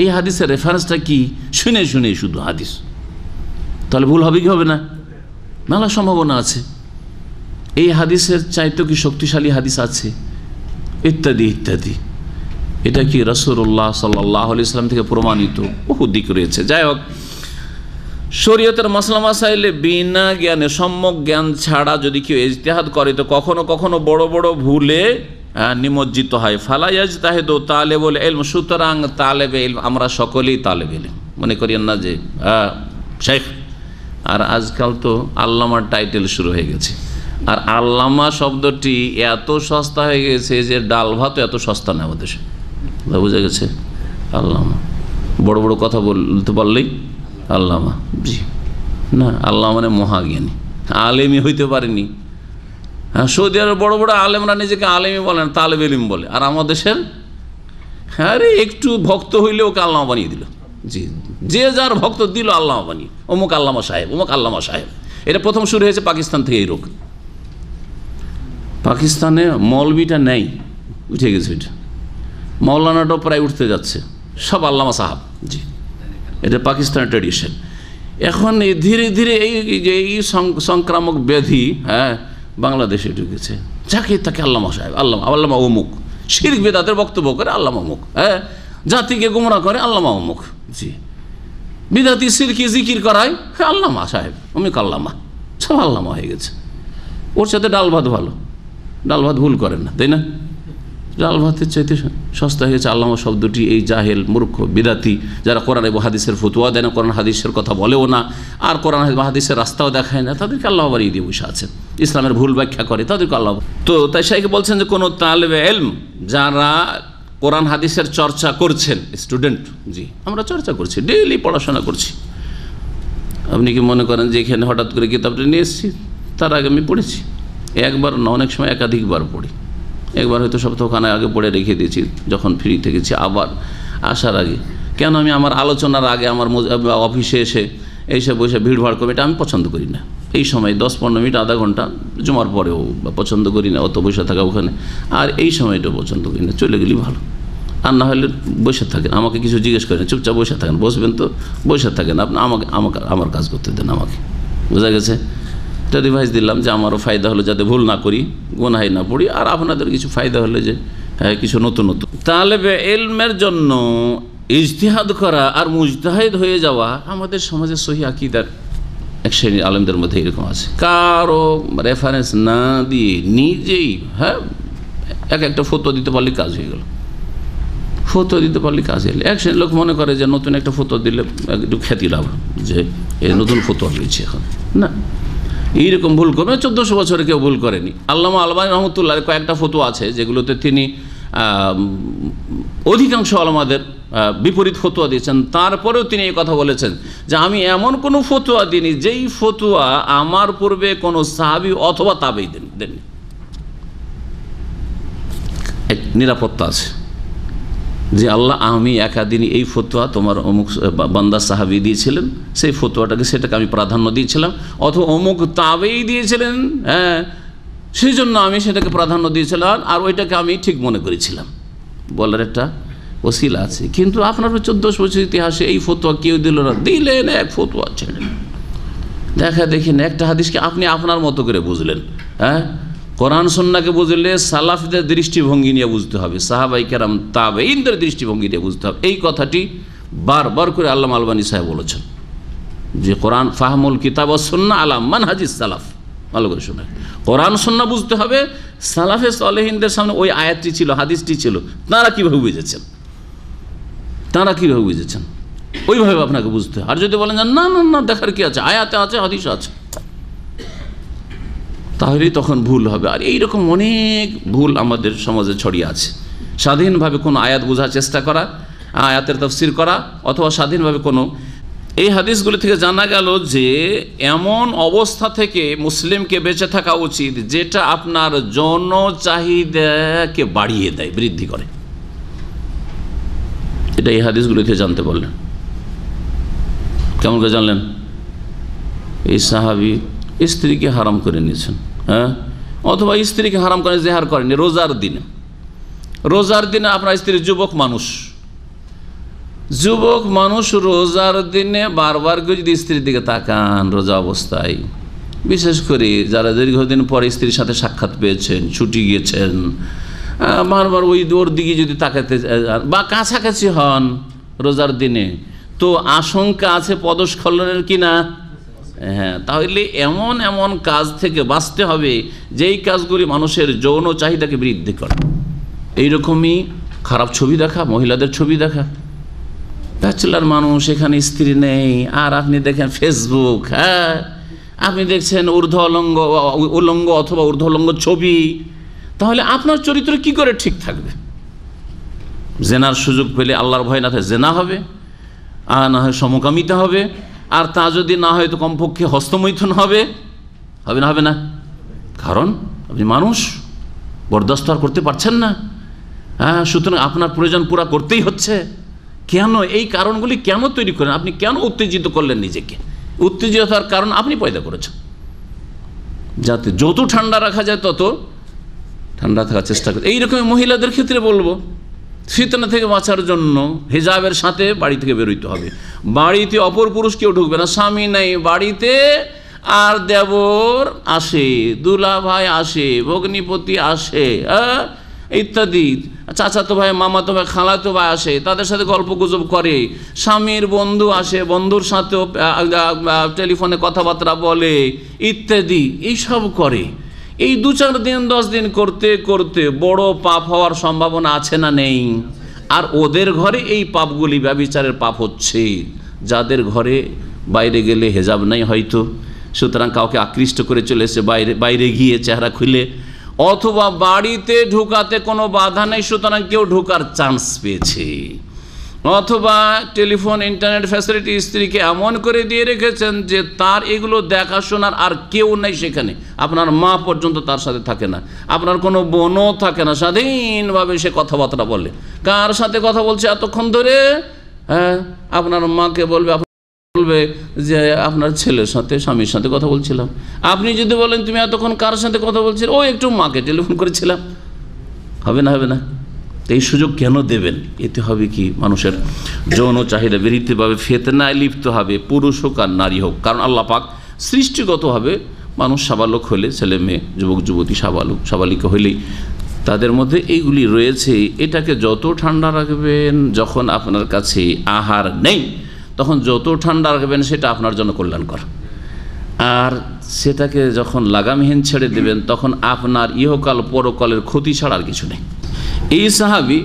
এই হাদিসের রেফারেন্সটা কি শুনে শুনে শুধু হাদিস, তাহলে ভুল হবে কি হবে না? মেলা সম্ভাবনা আছে। এই হাদিসের চাইতে কি শক্তিশালী হাদিস আছে? ইত্যাদি ইত্যাদি। এটা কি রাসূলুল্লাহ সাল্লাল্লাহু আলাইহি ওয়াসাল্লাম থেকে প্রমাণিত? বহু দিক রয়েছে। যাই হোক, শরীয়তের মাসলা মাসাইলে বিনা জ্ঞানে, সম্যক জ্ঞান ছাড়া যদি কেউ ইজতিহাদ করে তো কখনো কখনো বড় বড় ভুলে নিমজ্জিত হয়। ফালা ইয়াজতাহিদু তালিবুল ইলম, সুতরাং তালেবে ইলম, আমরা সকলেই তালেবে ইলম। মনে করিয়েন না যে শেখ। আর আজকাল তো আল্লামার টাইটেল শুরু হয়ে গেছে। আর আল্লামা শব্দটি এত সস্তা হয়ে গেছে যে ডাল ভাতও এত সস্তা না আমাদের। বুঝা গেছে? আল্লামা, বড় বড় কথা বলতে পারলেই আল্লামা। জি না, আল্লাহ মানে মহাজ্ঞানী, আলেমই হইতে পারেনি। হ্যাঁ, সৌদি আরব বড় বড় আলেমরা নিজেকে আলেমই বলেন, তালেবে ইলম বলে। আর আমাদের দেশের আরে একটু ভক্ত হইলে ওকে আল্লামা বানিয়ে দিল। জি, যে যার ভক্ত দিল আল্লামা বানিয়ে, অমুক আল্লামা সাহেব, অমুক আল্লামা সাহেব। এটা প্রথম শুরু হয়েছে পাকিস্তান থেকে। এই রোগ পাকিস্তানে মৌলবিটা নেই, উঠে গেছে। ওইটা মৌলানাটাও প্রায় উঠতে যাচ্ছে, সব আল্লামা সাহাব। জি, এটা পাকিস্তানের ট্র্যাডিশন। এখন ধীরে ধীরে এই সংক্রামক ব্যাধি বাংলাদেশে ঢুকেছে। যাকে তাকে আল্লামা সাহেব, আল্লামা অমুক, শিরক বিদআতের বক্তব্য করে আল্লামা অমুক, জাতিকে গোমরা করে আল্লামা অমুক। জি, বিদআতি শিরকি জিকির করায় আল্লামা সাহেব, অমুক আল্লামা, সব আল্লামা হয়ে গেছে। ওর সাথে ডাল ভাত ভালো, ডাল ভাত ভুল করেন না, তাই না? ডাল ভাতের চাইতে সস্তা হয়েছে আল্লামা শব্দটি। এই জাহেল, মূর্খ, বিদাতি যারা কোরআন এবং হাদিসের ফতোয়া দেয় না, কোরআন হাদিসের কথা বলেও না, আর কোরআন হাদিসের রাস্তাও দেখায় না, তাদেরকে আল্লাহ বাড়িয়ে দিয়ে বসে আছেন। ইসলামের ভুল ব্যাখ্যা করে তাদেরকে আল্লাহ। তো তাই শাইখ বলছেন যে কোনো তালেবে ইলম যারা কোরআন হাদিসের চর্চা করছেন, স্টুডেন্ট, জি আমরা চর্চা করছি, ডেইলি পড়াশোনা করছি। আপনি কি মনে করেন যে এখানে হঠাৎ করে কিতাবটা নিয়ে এসেছি? তার আগে আমি পড়েছি, একবার না, অনেক সময় একাধিকবার পড়ি। একবার হয়তো সপ্তাহখানে আগে পড়ে রেখে দিয়েছি যখন ফ্রি থেকেছি, আবার আসার আগে। কেন আমি আমার আলোচনার আগে আমার অফিসে এসে বসে ভিড়ভাড় করবো, এটা আমি পছন্দ করি না। এই সময় 10-15 মিনিট, আধা ঘন্টা জমার পরেও পছন্দ করি না অত বসে থাকা ওখানে। আর এই সময়টা পছন্দ করি না, চলে গেলেই ভালো। আর না হলে বসে থাকেন, আমাকে কিছু জিজ্ঞেস করেন, চুপচাপ বসে থাকেন। বসবেন তো বসে থাকেন, আপনি আমার কাজ করতে দেন আমাকে। বোঝা গেছে? এটা রিভাইজ দিলাম যে আমারও ফায়দা হলো, যাতে ভুল না করি, গুনাহে না পড়ি, আর আপনাদের কিছু ফায়দা হলে যে কিছু নতুন নতুন। তালেবে ইলমের জন্য ইজতিহাদ করা আর মুজতাহিদ হয়ে যাওয়া আমাদের সমাজে সহিহ আকীদার এক শ্রেণীর আলেমদের মধ্যে এরকম আছে। কারো রেফারেন্স না দিয়ে নিজেই একটা ফতোয়া দিতে পারলে কাজ হয়ে গেল, ফতোয়া দিতে পারলে কাজ হলে। এক শ্রেণীর লোক মনে করে যে নতুন একটা ফতোয়া দিলে একটু খ্যাতি লাভ, যে এই নতুন ফতোয়া হয়েছে এখন। না, এইরকম ভুল করবে 1400 বছরে কেউ ভুল করেনি। আল্লামা আলবানী রহমতুল্লাহ কয়েকটা ফতোয়া আছে যেগুলোতে তিনি অধিকাংশ আলেমদের বিপরীত ফতোয়া দিয়েছেন। তারপরেও তিনি এই কথা বলেছেন যে আমি এমন কোনো ফতোয়া দিইনি যেই ফতোয়া আমার পূর্বে কোনো সাহাবী অথবা তাবেঈ দেননি। নিরাপত্তা আছে যে আল্লাহ, আমি একাদিনই এই ফতোয়া তোমার অমুক বান্দা সাহাবী দিয়েছিলেন, সেই ফতোয়াটাকে সেটাকে আমি প্রাধান্য দিয়েছিলাম, অথবা অমুক তাবেঈ দিয়েছিলেন, সেই জন্য আমি সেটাকে প্রাধান্য দিয়েছিলাম, আর ওইটাকে আমি ঠিক মনে করেছিলাম বলার একটা ওসিলা আছে। কিন্তু আপনার 1400 বছর ইতিহাসে এই ফতোয়া কেউ দিল না, দিলেন এক ফতোয়া ছেড়ে দেখা দেখি না একটা হাদিসকে আপনি আপনার মতো করে বুঝলেন। কোরআন সুন্নাহকে বুঝলে সালাফদের দৃষ্টিভঙ্গি নিয়ে বুঝতে হবে, সাহাবায়ে কেরাম তাবেঈনদের দৃষ্টিভঙ্গি নিয়ে বুঝতে হবে। এই কথাটি বারবার করে আল্লামা আলবানী সাহেব বলেছেন যে কোরআন ফাহমুল কিতাব ওয়াস সুন্নাহ আলা মানহাজিস সালাফ। ভালো করে শোনেন, কোরআন সুন্নাহ বুঝতে হবে। সালাফে সালেহিনদের সামনে ওই আয়াতটি ছিল, হাদিসটি ছিল, তারা কীভাবে বুঝেছেন, ওইভাবে আপনাকে বুঝতে হয়। আর যদি বলেন না না না দেখার কি আছে, আয়াতে আছে, হাদিস আছে, তাহলেই তখন ভুল হবে। আর এইরকম অনেক ভুল আমাদের সমাজে ছড়িয়ে আছে। স্বাধীনভাবে কোনো আয়াত বোঝার চেষ্টা করা, আয়াতের তাফসীর করা, অথবা স্বাধীনভাবে কোনো, এই হাদিসগুলি থেকে জানা গেল যে এমন অবস্থা থেকে মুসলিমকে বেঁচে থাকা উচিত যেটা আপনার যৌন চাহিদাকে বাড়িয়ে দেয়, বৃদ্ধি করে। এটা এই হাদিসগুলি থেকে জানতে পারলেন। কেমন করে জানলেন? এই সাহাবী স্ত্রীকে হারাম করে নিয়েছেন, অথবা স্ত্রীকে হারাম করে জেহার করেনি রোজার দিনে আপনার স্ত্রী যুবক মানুষ রোজার দিনে বারবার করে যদি স্ত্রীর দিকে তাকান রোজা অবস্থায়, বিশেষ করে যারা দীর্ঘদিন পরে স্ত্রীর সাথে সাক্ষাৎ পেয়েছেন, ছুটি গিয়েছেন, বারবার ওর দিকে যদি তাকাতে বা কাছাকাছি হন রোজার দিনে, তো আশঙ্কা আছে পদস্খলনের কিনা। হ্যাঁ, তাহলে এমন এমন কাজ থেকে বাঁচতে হবে যেই কাজগুলি মানুষের যৌন চাহিদাকে বৃদ্ধি করে। এইরকমই খারাপ ছবি দেখা, মহিলাদের ছবি দেখা, ব্যাচেলার মানুষ, এখানে স্ত্রী নেই, আর আপনি দেখেন ফেসবুক, হ্যাঁ আপনি দেখছেন উলঙ্গ অথবা ঊর্ধ্বলঙ্গ ছবি, তাহলে আপনার চরিত্র কি করে ঠিক থাকবে? জেনার সুযোগ পেলে আল্লাহর ভয় না থাকে জেনা হবে, আর না হয় সমকামিতা হবে, আর তা যদি না হয় তো কমপক্ষে হস্তমৈথুন হবে না? হবে না? কারণ আপনি মানুষ, বরদাস্ত আর করতে পারছেন না। হ্যাঁ, সুতরাং আপনার প্রয়োজন পুরা করতেই হচ্ছে। কেন এই কারণগুলি কেন তৈরি করেন? আপনি কেন উত্তেজিত করলেন নিজেকে? উত্তেজিত হওয়ার কারণ আপনি পয়দা করেছেন। যাতে যত ঠান্ডা রাখা যায় তত ঠান্ডা থাকার চেষ্টা করে। এইরকম মহিলাদের ক্ষেত্রে বলবো, ফিতনা থেকে বাঁচার জন্য হিজাবের সাথে বাড়ি থেকে বেরোইতে হবে। বাড়িতে অপর পুরুষ কেউ ঢুকবে না, স্বামী নেই বাড়িতে, আর দেবর আসে, দুলা ভাই আসে, ভগ্নিপতি আসে, ইত্যাদি, চাচাতো ভাই, মামাতো ভাই, খালাতো ভাই আসে, তাদের সাথে গল্প গুজব করে, স্বামীর বন্ধু আসে, বন্ধুর সাথেও টেলিফোনে কথাবার্তা বলে ইত্যাদি, এইসব করে। এই 2-4 দিন 10 দিন করতে করতে বড় পাপ হওয়ার সম্ভাবনা আছে না নেই? আর ওদের ঘরে এই পাপগুলি ব্যভিচারের পাপ হচ্ছে, যাদের ঘরে বাইরে গেলে হেজাব নাই হয়তো, সুতরাং কাউকে আকৃষ্ট করে চলে এসে বাইরে গিয়ে চেহারা খুলে, অথবা বাড়িতে ঢুকাতে কোনো বাধা নেই সুতরাং কেউ ঢোকার চান্স পেয়েছে, অথবা টেলিফোন ইন্টারনেট ফ্যাসিলিটি স্ত্রীকে এমন করে দিয়ে রেখেছেন যে তার এগুলো দেখাশোনার আর কেউ নেই সেখানে, আপনার মা পর্যন্ত তার সাথে থাকে না, আপনার কোনো বোনও থাকে না, স্বাধীনভাবে সে কথাবার্তা বলে। কার সাথে কথা বলছে এতক্ষণ ধরে? হ্যাঁ, আপনার মাকে বলবে যে আপনার ছেলের সাথে, স্বামীর সাথে কথা বলছিলাম। আপনি যদি বলেন তুমি এতক্ষণ কার সাথে কথা বলছিলে? ও একটু মাকে টেলিফোন করেছিলাম। হবে না? হবে না? এই সুযোগ কেন দেবেন? এতে হবে কি, মানুষের যৌন চাহিদা বৃদ্ধি পাবে, ফিতনায় লিপ্ত হবে, পুরুষ হোক আর নারী হোক। কারণ আল্লাহ পাক সৃষ্টিগতভাবে মানুষ সাবালক হলে, ছেলে মেয়ে, যুবক যুবতী সাবালিকা হইলেই তাদের মধ্যে এইগুলি রয়েছে। এটাকে যত ঠান্ডা রাখবেন, যখন আপনার কাছে আহার নেই তখন যত ঠান্ডা রাখবেন সেটা আপনার জন্য কল্যাণকর, আর সেটাকে যখন লাগামহীন ছেড়ে দেবেন তখন আপনার ইহকাল পরকালের ক্ষতি ছাড়া আর কিছু নেই। এই সাহাবী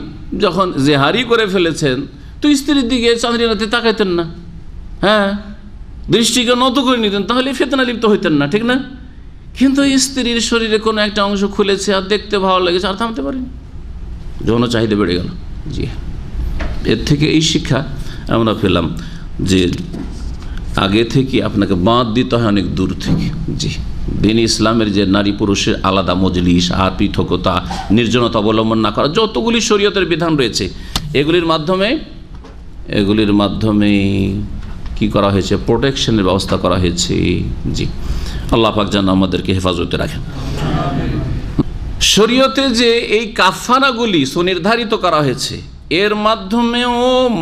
যখন জেহারি করে ফেলেছেন তো স্ত্রীর দিকে চাঁদনি রাতে তাকাইতেন না, হ্যাঁ, দৃষ্টিকে নত করে নিতেন, তাহলে ফিতনা লিপ্ত হইতেন না, ঠিক না? কিন্তু স্ত্রীর শরীরে কোনো একটা অংশ খুলেছে আর দেখতে ভালো লেগেছে, আর থামতে পারেনি, যৌন চাহিদা বেড়ে গেল। জি, এর থেকে এই শিক্ষা আমরা পেলাম যে আগে থেকে আপনাকে বাঁধ দিতে হয় অনেক দূর থেকে। জি, দিন ইসলামের যে নারী পুরুষের আলাদা মজলিস আর পৃথকতা, নির্জনতা অবলম্বন না করা, যতগুলি শরীয়তের বিধান রয়েছে এগুলির মাধ্যমে কি করা হয়েছে? প্রোটেকশনের ব্যবস্থা করা হয়েছে। জি, আল্লাহ পাক যেন আমাদেরকে হেফাজতে রাখেন। শরীয়তে যে এই কাফারাগুলি সুনির্ধারিত করা হয়েছে, এর মাধ্যমেও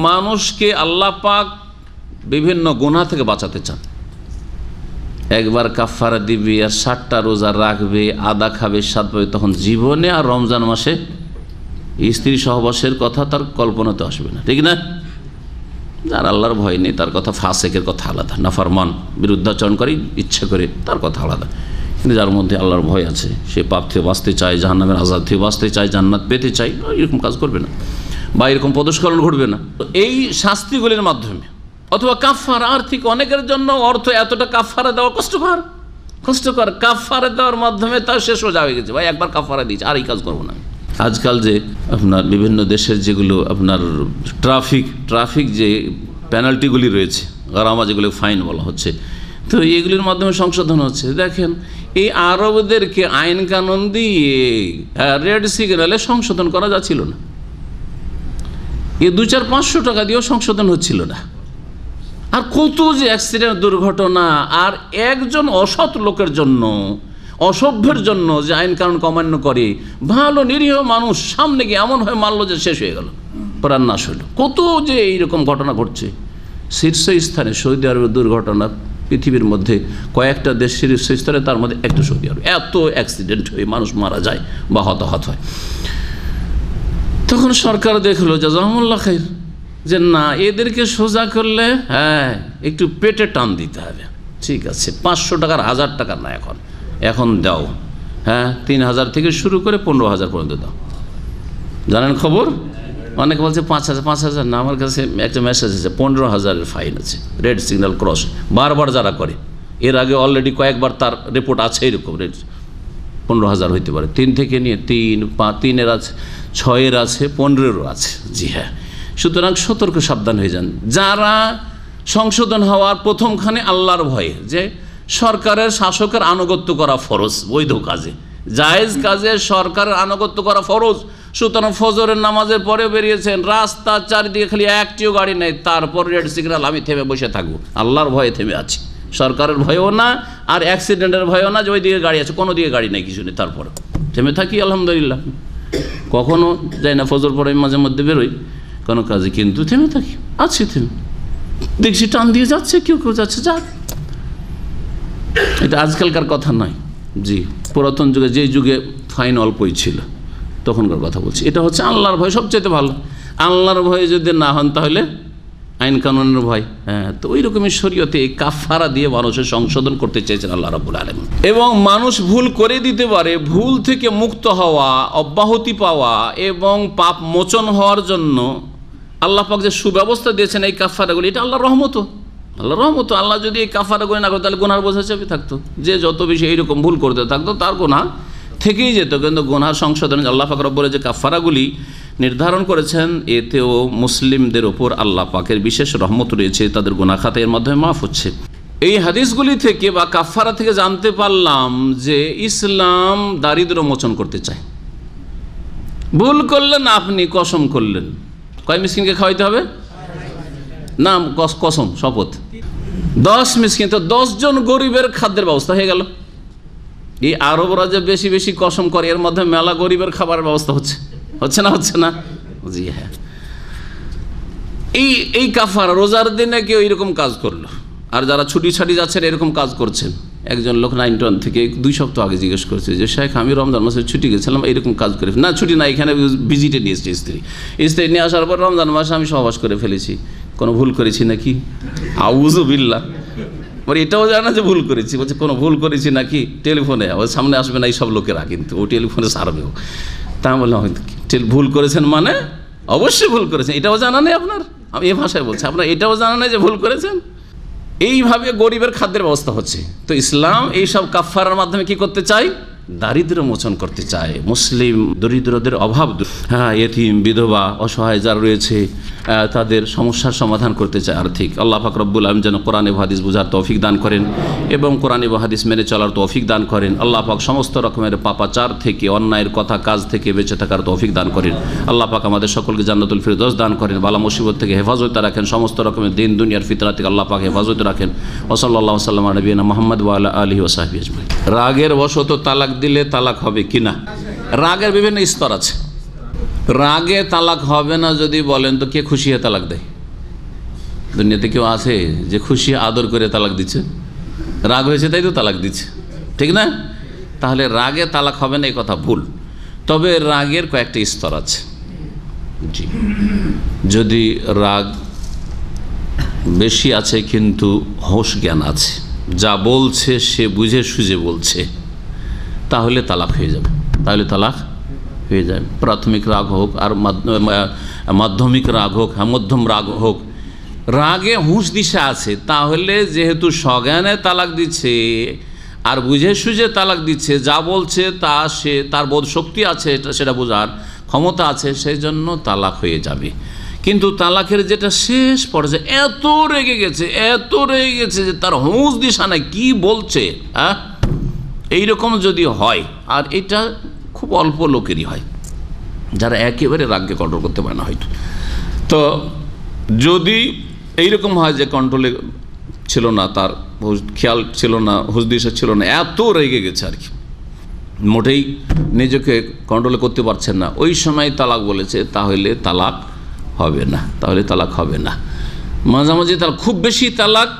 মানুষকে আল্লাহ পাক বিভিন্ন গুনাহ থেকে বাঁচাতে চান। একবার কাফারা দিবে আর 60টা রোজা রাখবে, আদা খাবে, স্বাদ পাবে, তখন জীবনে আর রমজান মাসে স্ত্রী সহবাসের কথা তার কল্পনাতে আসবে না, ঠিক না? যার আল্লাহর ভয় নেই তার কথা, ফাসেকের কথা আলাদা, নাফরমান বিরুদ্ধাচরণ করে ইচ্ছা করে তার কথা আলাদা। কিন্তু যার মধ্যে আল্লাহর ভয় আছে, সে পাপ থেকে বাঁচতে চায়, জাহান্নামের আযাব থেকে বাঁচতে চায়, জান্নাত পেতে চায়, এরকম কাজ করবে না বা এরকম পদস্খলন ঘটবে না। এই শাস্তিগুলির মাধ্যমে অথবা কাফারা, আর্থিক অনেকের জন্য অর্থ এতটা কাফারা দেওয়া কষ্টকর, কাফারা দেওয়ার মাধ্যমে তার শেষ সোজা হয়ে গেছে, ভাই একবার কাফারা দিয়েছে আর এই কাজ করবো না। আজকাল যে আপনার বিভিন্ন দেশের যেগুলো আপনার ট্রাফিক যে পেনাল্টিগুলি রয়েছে, গারামা যেগুলো ফাইন বলা হচ্ছে, তো এগুলির মাধ্যমে সংশোধন হচ্ছে। দেখেন এই আরবদেরকে আইন কানুন দিয়ে রেড সিগন্যালে সংশোধন করা যাচ্ছিল না, এ 200-500 টাকা দিয়েও সংশোধন হচ্ছিল না। আর কত যে অ্যাক্সিডেন্ট, দুর্ঘটনা, আর একজন অসৎ লোকের জন্য, অসভ্যের জন্য যে আইন কানুন অমান্য করে, ভালো নিরীহ মানুষ সামনে গিয়ে এমন হয়ে মারল যে শেষ হয়ে গেল, প্রাণ নাশ হইল। কত যে এইরকম ঘটনা ঘটছে। শীর্ষস্থানে সৌদি আরবের দুর্ঘটনা পৃথিবীর মধ্যে কয়েকটা দেশ শীর্ষস্থানে, তার মধ্যে একটা সৌদি আরব। এত অ্যাক্সিডেন্ট হয়ে মানুষ মারা যায় বা হতাহত হয়। তখন সরকার দেখলো জাযাকুমুল্লাহ খাইর যে না, এদেরকে সোজা করলে একটু পেটে টান দিতে হবে। ঠিক আছে, 500 টাকার 1000 টাকার না, এখন দাও, 3000 থেকে শুরু করে 15,000 পর্যন্ত দাও। জানেন খবর? অনেকে বলছে 5,000 না, আমার কাছে একটা মেসেজ আছে 15,000-এর ফাইন আছে, রেড সিগন্যাল ক্রস বারবার যারা করে। এর আগে অলরেডি কয়েকবার তার রিপোর্ট আছে এরকম, রেড 15,000 হইতে পারে, 3 থেকে নিয়ে 3, 5, 3-এর আছে, 6-এর আছে, 15-এরও আছে। জি হ্যাঁ, সুতরাং সতর্ক সাবধান হয়ে যান। যারা সংশোধন হওয়ার প্রথমখানে আল্লাহর ভয়ে, যে সরকারের শাসকের আনুগত্য করা ফরজ, বৈধ কাজে জায়েজ কাজে সরকারের আনুগত্য করা ফরজ। সুতরাং ফজরের নামাজের পরে বেরিয়েছেন, রাস্তার চারিদিকে খালি একটিও গাড়ি নেই, তারপর রেড সিগন্যাল, আমি থেমে বসে থাকবো, আল্লাহর ভয়ে থেমে আছি, সরকারের ভয়েও না আর অ্যাক্সিডেন্টের ভয়েও না যে ওই দিকে গাড়ি আছে, কোনো দিকে গাড়ি নেই, কিছু নেই, তারপর থেমে থাকি আলহামদুলিল্লাহ। কখনো যাই না, ফজর পরে মাঝে মধ্যে বেরোই কোনো কাজে, কিন্তু থেমে থাকি, আছি থেমে, দেখছি টান দিয়ে যাচ্ছে, কেউ কেউ যাচ্ছে, যাক। এটা আজকালকার কথা নয়, জি পুরাতন যুগে, যে যুগে ফাইন অল্পই ছিল তখনকার কথা বলছি। এটা হচ্ছে আল্লাহর ভয়, সবচেয়ে ভালো। আল্লাহর ভয়ে যদি না হন তাহলে আইন কানুনের ভয়। তো ওই রকমই শরীয়তে এই কাফারা দিয়ে মানুষের সংশোধন করতে চেয়েছেন আল্লাহ রাব্বুল আলামিন। এবং মানুষ ভুল করে দিতে পারে, ভুল থেকে মুক্ত হওয়া, অব্যাহতি পাওয়া এবং পাপ মোচন হওয়ার জন্য আল্লাহ পাক যে সুব্যবস্থা দিয়েছেন এই কাফারাগুলি, এটা আল্লাহর রহমত। আল্লাহর রহমত। আল্লাহ যদি এই কাফারাগুলি না করতো তাহলে গুনার বোঝা চেপে থাকতো, যে যত বেশি এইরকম ভুল করতে থাকতো তার গুনাহ থেকেই যেত। কিন্তু গুনাহ সংশোধনে আল্লাহ পাক রব্বুল যে কাফারাগুলি নির্ধারণ করেছেন, এতেও মুসলিমদের ওপর আল্লাহ পাকের বিশেষ রহমত রয়েছে, তাদের গুনাহ খাতা এর মাধ্যমে মাফ হচ্ছে। এই হাদিসগুলি থেকে বা কাফারা থেকে জানতে পারলাম যে ইসলাম দারিদ্র্য মোচন করতে চায়। ভুল করলেন, আপনি কসম করলেন, কয় মিসকিনকে খাওয়াইতে হবে? না, কসম, শপথ 10 মিসকিন, তো 10 জন গরিবের খাদ্যের ব্যবস্থা হয়ে গেল। এই আরবরা যে বেশি বেশি কসম করে, এর মধ্যে মেলা গরিবের খাবারের ব্যবস্থা হচ্ছে না? হচ্ছে না? জি হ্যাঁ। এই কাফারা রোজার দিনে কেউ এরকম কাজ করলো, আর যারা ছুটি ছাটি যাচ্ছেন এরকম কাজ করছেন। একজন লোক 9 থেকে 2 সপ্তাহ আগে জিজ্ঞেস করছে যে শেখ, আমি রমজান মাসে ছুটি গেছিলাম, এইরকম কাজ করে, না ছুটি না, এখানে ভিজিটে নিয়ে এসেছি, স্ত্রী নিয়ে আসার পর রমজান মাসে আমি সহবাস করে ফেলেছি, কোনো ভুল করেছি নাকি? আউযু বিল্লাহ। মানে এটাও জানা যে ভুল করেছি, বলছে কোনো ভুল করেছি নাকি? টেলিফোনে সামনে আসবে না এইসব লোকেরা, কিন্তু ও টেলিফোনে সারবেও। তা বললাম ভুল করেছেন মানে অবশ্যই ভুল করেছেন, এটাও জানা নেই আপনার? আমি এই ভাষায় বলছি, আপনার এটাও জানা নেই যে ভুল করেছেন? এইভাবে গরিবের খাদ্যের ব্যবস্থা হচ্ছে। তো ইসলাম এইসব কাফারার মাধ্যমে কি করতে চায়? দারিদ্র্য মোচন করতে চায়, মুসলিম দরিদ্রদের অভাব, ইয়েতিম, বিধবা, অসহায় যারা রয়েছে তাদের সমস্যার সমাধান করতে চায় আর্থিক। আল্লাহ পাক রব্বুল আলামিন যেন কোরআন এবং হাদিস বোঝার তৌফিক দান করেন এবং কোরআন এবং হাদিস মেনে চলার তৌফিক দান করেন। আল্লাহ পাক সমস্ত রকমের পাপাচার থেকে, অন্যায়ের কথা কাজ থেকে বেঁচে থাকার তৌফিক দান করেন। আল্লাহ পাক আমাদের সকলকে জান্নাতুল ফিরদৌস দান করেন, বালা মুসিবত থেকে হেফাজতে রাখেন, সমস্ত রকমের দিন দুনিয়ার ফিতরা থেকে আল্লাহ পাক হেফাজতে রাখেন। ওয়া সাল্লাল্লাহু সাল্লাম আলা নবিয়িনা মুহাম্মদ ওয়া আলা আলিহি ওয়া সাহবিহি আজমাইন। রাগের বশত তালাক দিলে তালাক হবে কিনা? রাগের বিভিন্ন স্তর আছে। রাগে তালাক হবে না যদি বলেন, তো কে খুশি হয়ে তালাক দেয়? দুনিয়াতে কেউ আছে যে খুশি আদর করে তালাক দিচ্ছে? রাগ হয়েছে তাই তো তালাক দিচ্ছে, ঠিক না? তাহলে রাগে তালাক হবে না এই কথা ভুল। তবে রাগের কয়েকটা স্তর আছে। জি, যদি রাগ বেশি আছে কিন্তু হোশ জ্ঞান আছে, যা বলছে সে বুঝে সুঝে বলছে, তাহলে তালাক হয়ে যাবে। প্রাথমিক রাগ হোক আর মাধ্যমিক রাগ হোক, মধ্যম রাগ হোক, রাগে হুঁশ দিশা আছে, তাহলে যেহেতু সজ্ঞানে তালাক দিচ্ছে আর বুঝে সুঝে তালাক দিচ্ছে, যা বলছে তা সে তার বোধ শক্তি আছে, সেটা বোঝার ক্ষমতা আছে, সেই জন্য তালাক হয়ে যাবে। কিন্তু তালাকের যেটা শেষ পর্যায়ে এত রেগে গেছে যে তার হুঁশ দিশা নাই, কি বলছে, এইরকম যদি হয়, আর এটা খুব অল্প লোকেরই হয় যারা একেবারে রাগকে কন্ট্রোল করতে পারে না হয়তো, তো যদি এইরকম হয় যে কন্ট্রোলে ছিল না, তার খেয়াল ছিল না, হুঁশ দিশা ছিল না, এত রেগে গেছে আর কি, মোটেই নিজেকে কন্ট্রোলে করতে পারছেন না, ওই সময় তালাক বলেছে, তাহলে তালাক হবে না। মাঝামাঝি তালাক, খুব বেশি তালাক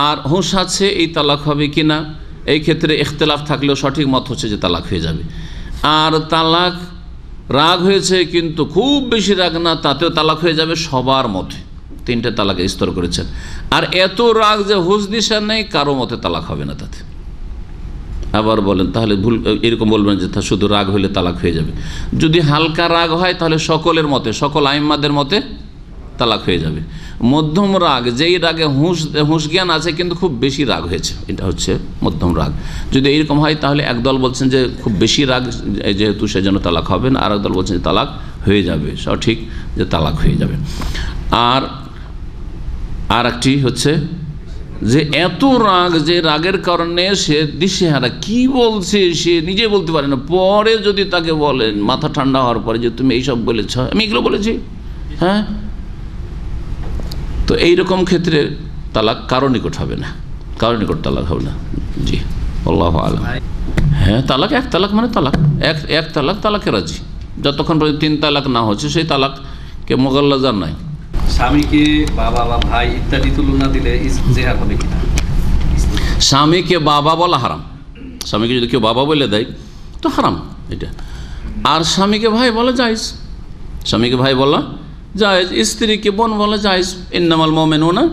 আর হুঁশ আছে, এই তালাক হবে কি না, এই ক্ষেত্রে ইখতিলাফ থাকলেও সঠিক মত হচ্ছে যে তালাক হয়ে যাবে। আর তালাক রাগ হয়েছে কিন্তু খুব বেশি রাগ না, তাতেও তালাক হয়ে যাবে সবার মতে। 3টে তালাকের স্তর করেছেন। আর এত রাগ যে হুঁশ দিশা নেই, কারো মতে তালাক হবে না তাতে। আবার বলেন তাহলে ভুল, এরকম বলবেন যে শুধু রাগ হলে তালাক হয়ে যাবে। যদি হালকা রাগ হয় তাহলে সকলের মতে, সকল আইম্মাদের মতে তালাক হয়ে যাবে। মধ্যম রাগ, যেই রাগে হুঁশ জ্ঞান আছে কিন্তু খুব বেশি রাগ হয়েছে, এটা হচ্ছে মধ্যম রাগ। যদি এইরকম হয় তাহলে একদল বলছেন যে খুব বেশি রাগ যেহেতু সেজন্য তালাক হবে না, আর একদল বলছেন যে তালাক হয়ে যাবে, সঠিক যে তালাক হয়ে যাবে। আর একটি হচ্ছে যে এত রাগ, যে রাগের কারণে সে দিশেহারা, কি বলছে সে নিজে বলতে পারে না। পরে যদি তাকে বলেন মাথা ঠান্ডা হওয়ার পরে যে তুমি এইসব বলেছ, আমি এগুলো বলেছি, হ্যাঁ, তো এইরকম ক্ষেত্রে তালাক কারো নিকট হবে না, কারো নিকট তালাক হবে না। জি, আল্লাহু আলাম। হ্যাঁ, তালাক এক তালাক মানে তালাক এক তালাক, তালাকে রাজি। যতক্ষণ পর্যন্ত 3 তালাক না হচ্ছে সেই তালাককে মোগাল্লাজার নাই। স্বামীকে বাবা বা ভাই ইত্যাদি তুলনা দিলে জেহার হবে কিনা? স্বামীকে বাবা বলা হারাম। স্বামীকে যদি কেউ বাবা বলে দেয় তো হারাম এটা। আর স্বামীকে ভাই বলা জায়েজ, স্বামীকে ভাই বলা জায়েজ, স্ত্রীকে বোন বলা জায়েজ। ইন্নামাল মুমিনুনা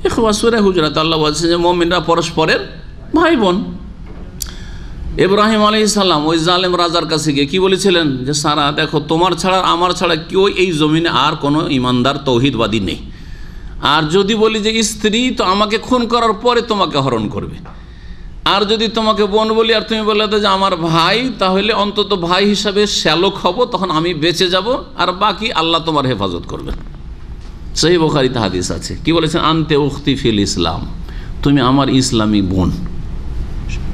ইখওয়া, সূরা হুজুরাত আল্লাহ বলছেন যে মুমিনরা পরস্পরের ভাই বোন। ইব্রাহিম আলাইহিস সালাম ওই জালেম রাজার কাছে গিয়ে কি বলেছিলেন যে সারা দেখো, তোমার ছাড়া আমার ছাড়া কেউ এই জমিনে আর কোনো ইমানদার তৌহিদবাদী নেই। আর যদি বলি যে স্ত্রী, তো আমাকে খুন করার পরে তোমাকে হরণ করবে। আর যদি তোমাকে বোন বলি আর তুমি বলে যে আমার ভাই, তাহলে অন্তত ভাই হিসাবে শ্যালক হব, তখন আমি বেঁচে যাব, আর বাকি আল্লাহ তোমার হেফাজত করবেন। সহিহ বুখারীতে হাদিস আছে, কি বলেছেন, আনতে উখতি ফিল ইসলাম, তুমি আমার ইসলামী বোন।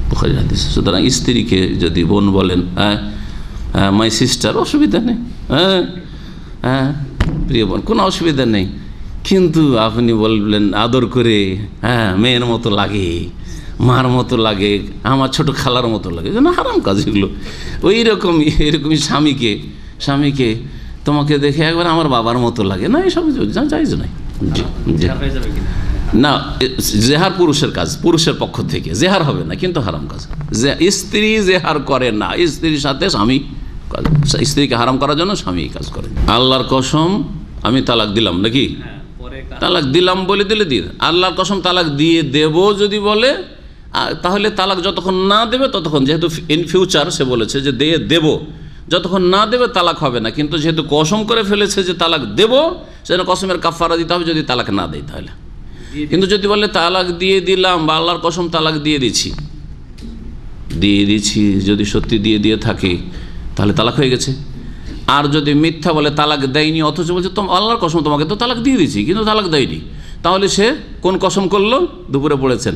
বুখারীর হাদিস। সুতরাং স্ত্রীকে যদি বোন বলেন, মাই সিস্টার, অসুবিধা নেই, হ্যাঁ প্রিয় বোন, কোনো অসুবিধা নেই। কিন্তু আপনি বললেন আদর করে, হ্যাঁ মেয়ের মতো লাগে, মার মতো লাগে, আমার ছোট খালার মতো লাগে, যেন হারাম কাজ এগুলো। ওই রকমই এরকমই স্বামীকে তোমাকে দেখে একবার আমার বাবার মতো লাগে না, এসব জায়েজ নাই। না, জেহার পুরুষের কাজ, পুরুষের পক্ষ থেকে জেহার হবে না, কিন্তু হারাম কাজ। স্ত্রী জেহার করে না, স্ত্রীর সাথে স্বামী, স্ত্রীকে হারাম করার জন্য স্বামী কাজ করে। আল্লাহর কসম আমি তালাক দিলাম, নাকি তালাক দিলাম বলে দিলে দিয়ে, আল্লাহর কসম তালাক দিয়ে দেব যদি বলে, তাহলে তালাক যতক্ষণ না দেবে ততক্ষণ, যেহেতু ইন ফিউচার সে বলেছে যে দিয়ে দেব, যতক্ষণ না দেবে তালাক হবে না। কিন্তু যেহেতু কসম করে ফেলেছে যে তালাক দেব, সেজন্য কসমের কাফারা দিতে হবে যদি তালাক না দেয় তাহলে। কিন্তু যদি বলে তালাক দিয়ে দিলাম বা আল্লাহর কসম তালাক দিয়ে দিচ্ছি, যদি সত্যি দিয়ে থাকে তাহলে তালাক হয়ে গেছে। আর যদি মিথ্যা বলে তালাক দেয়নি, অথচ বলছে আল্লাহর কসম তোমাকে তো তালাক দিয়ে দিচ্ছি, কিন্তু তালাক দেয়নি, তাহলে সে কোন কসম করলো? দুপুরে পড়েছেন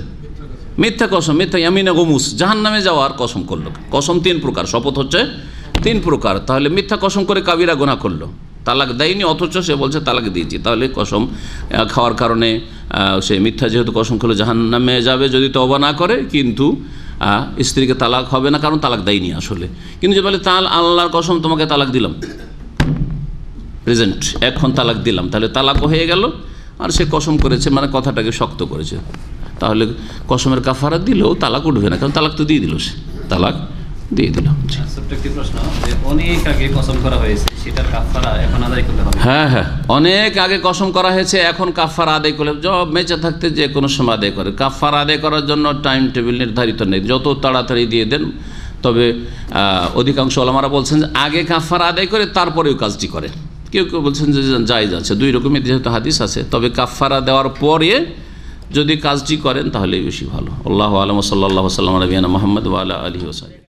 মিথ্যা কসম, মিথ্যা ইয়ামিনে গুমুস, জাহান্নামে যাওয়ার কসম করলো। কসম 3 প্রকার, শপথ হচ্ছে 3 প্রকার। তাহলে মিথ্যা কসম করে কাবিরা গুনাহ করলো, তালাক দেয়নি অথচ সে বলছে তালাক দিয়েছি, তাহলে কসম খাওয়ার কারণে সে মিথ্যা যেহেতু কসম করলে জাহান্নামে যাবে যদি তওবা না করে। কিন্তু স্ত্রীকে তালাক হবে না, কারণ তালাক দেয়নি আসলে। কিন্তু যে বলে আল্লাহর কসম তোমাকে তালাক দিলাম, প্রেজেন্ট এখন তালাক দিলাম, তাহলে তালাকও হয়ে গেল, আর সে কসম করেছে মানে কথাটাকে শক্ত করেছে, তাহলে কসমের কাফারা দিলেও তালাক উঠবে না, কারণ তালাক তো দিয়ে দিল, সে তালাক দিয়ে দিল। অনেক আগে কসম করা হয়েছে, সেটার কাফারা এখন আদায় করতে হবে। হ্যাঁ, অনেক আগে কসম করা হয়েছে, এখন কাফারা আদায় করলে, জব বেঁচে থাকতে যে কোনো সময় আদায় করে। কাফারা আদায় করার জন্য টাইম টেবিল নির্ধারিত নেই, যত তাড়াতাড়ি দিয়ে দেন। তবে অধিকাংশ ওলামারা বলছেন যে আগে কাফারা আদায় করে তারপরেও কাজটি করে। কেউ কেউ বলছেন যে জায়েজ আছে, 2 রকমের যেহেতু হাদিস আছে। তবে কাফারা দেওয়ার পরে যদি কাজটি করেন তাহলে বেশি ভালো। আল্লাহু আ'লাম। সাল্লাল্লাহু আলাইহি ওয়া সাল্লাম নবিয়ানা মুহাম্মদ ওয়া আলা আলিহি ওয়া সাহবিহি।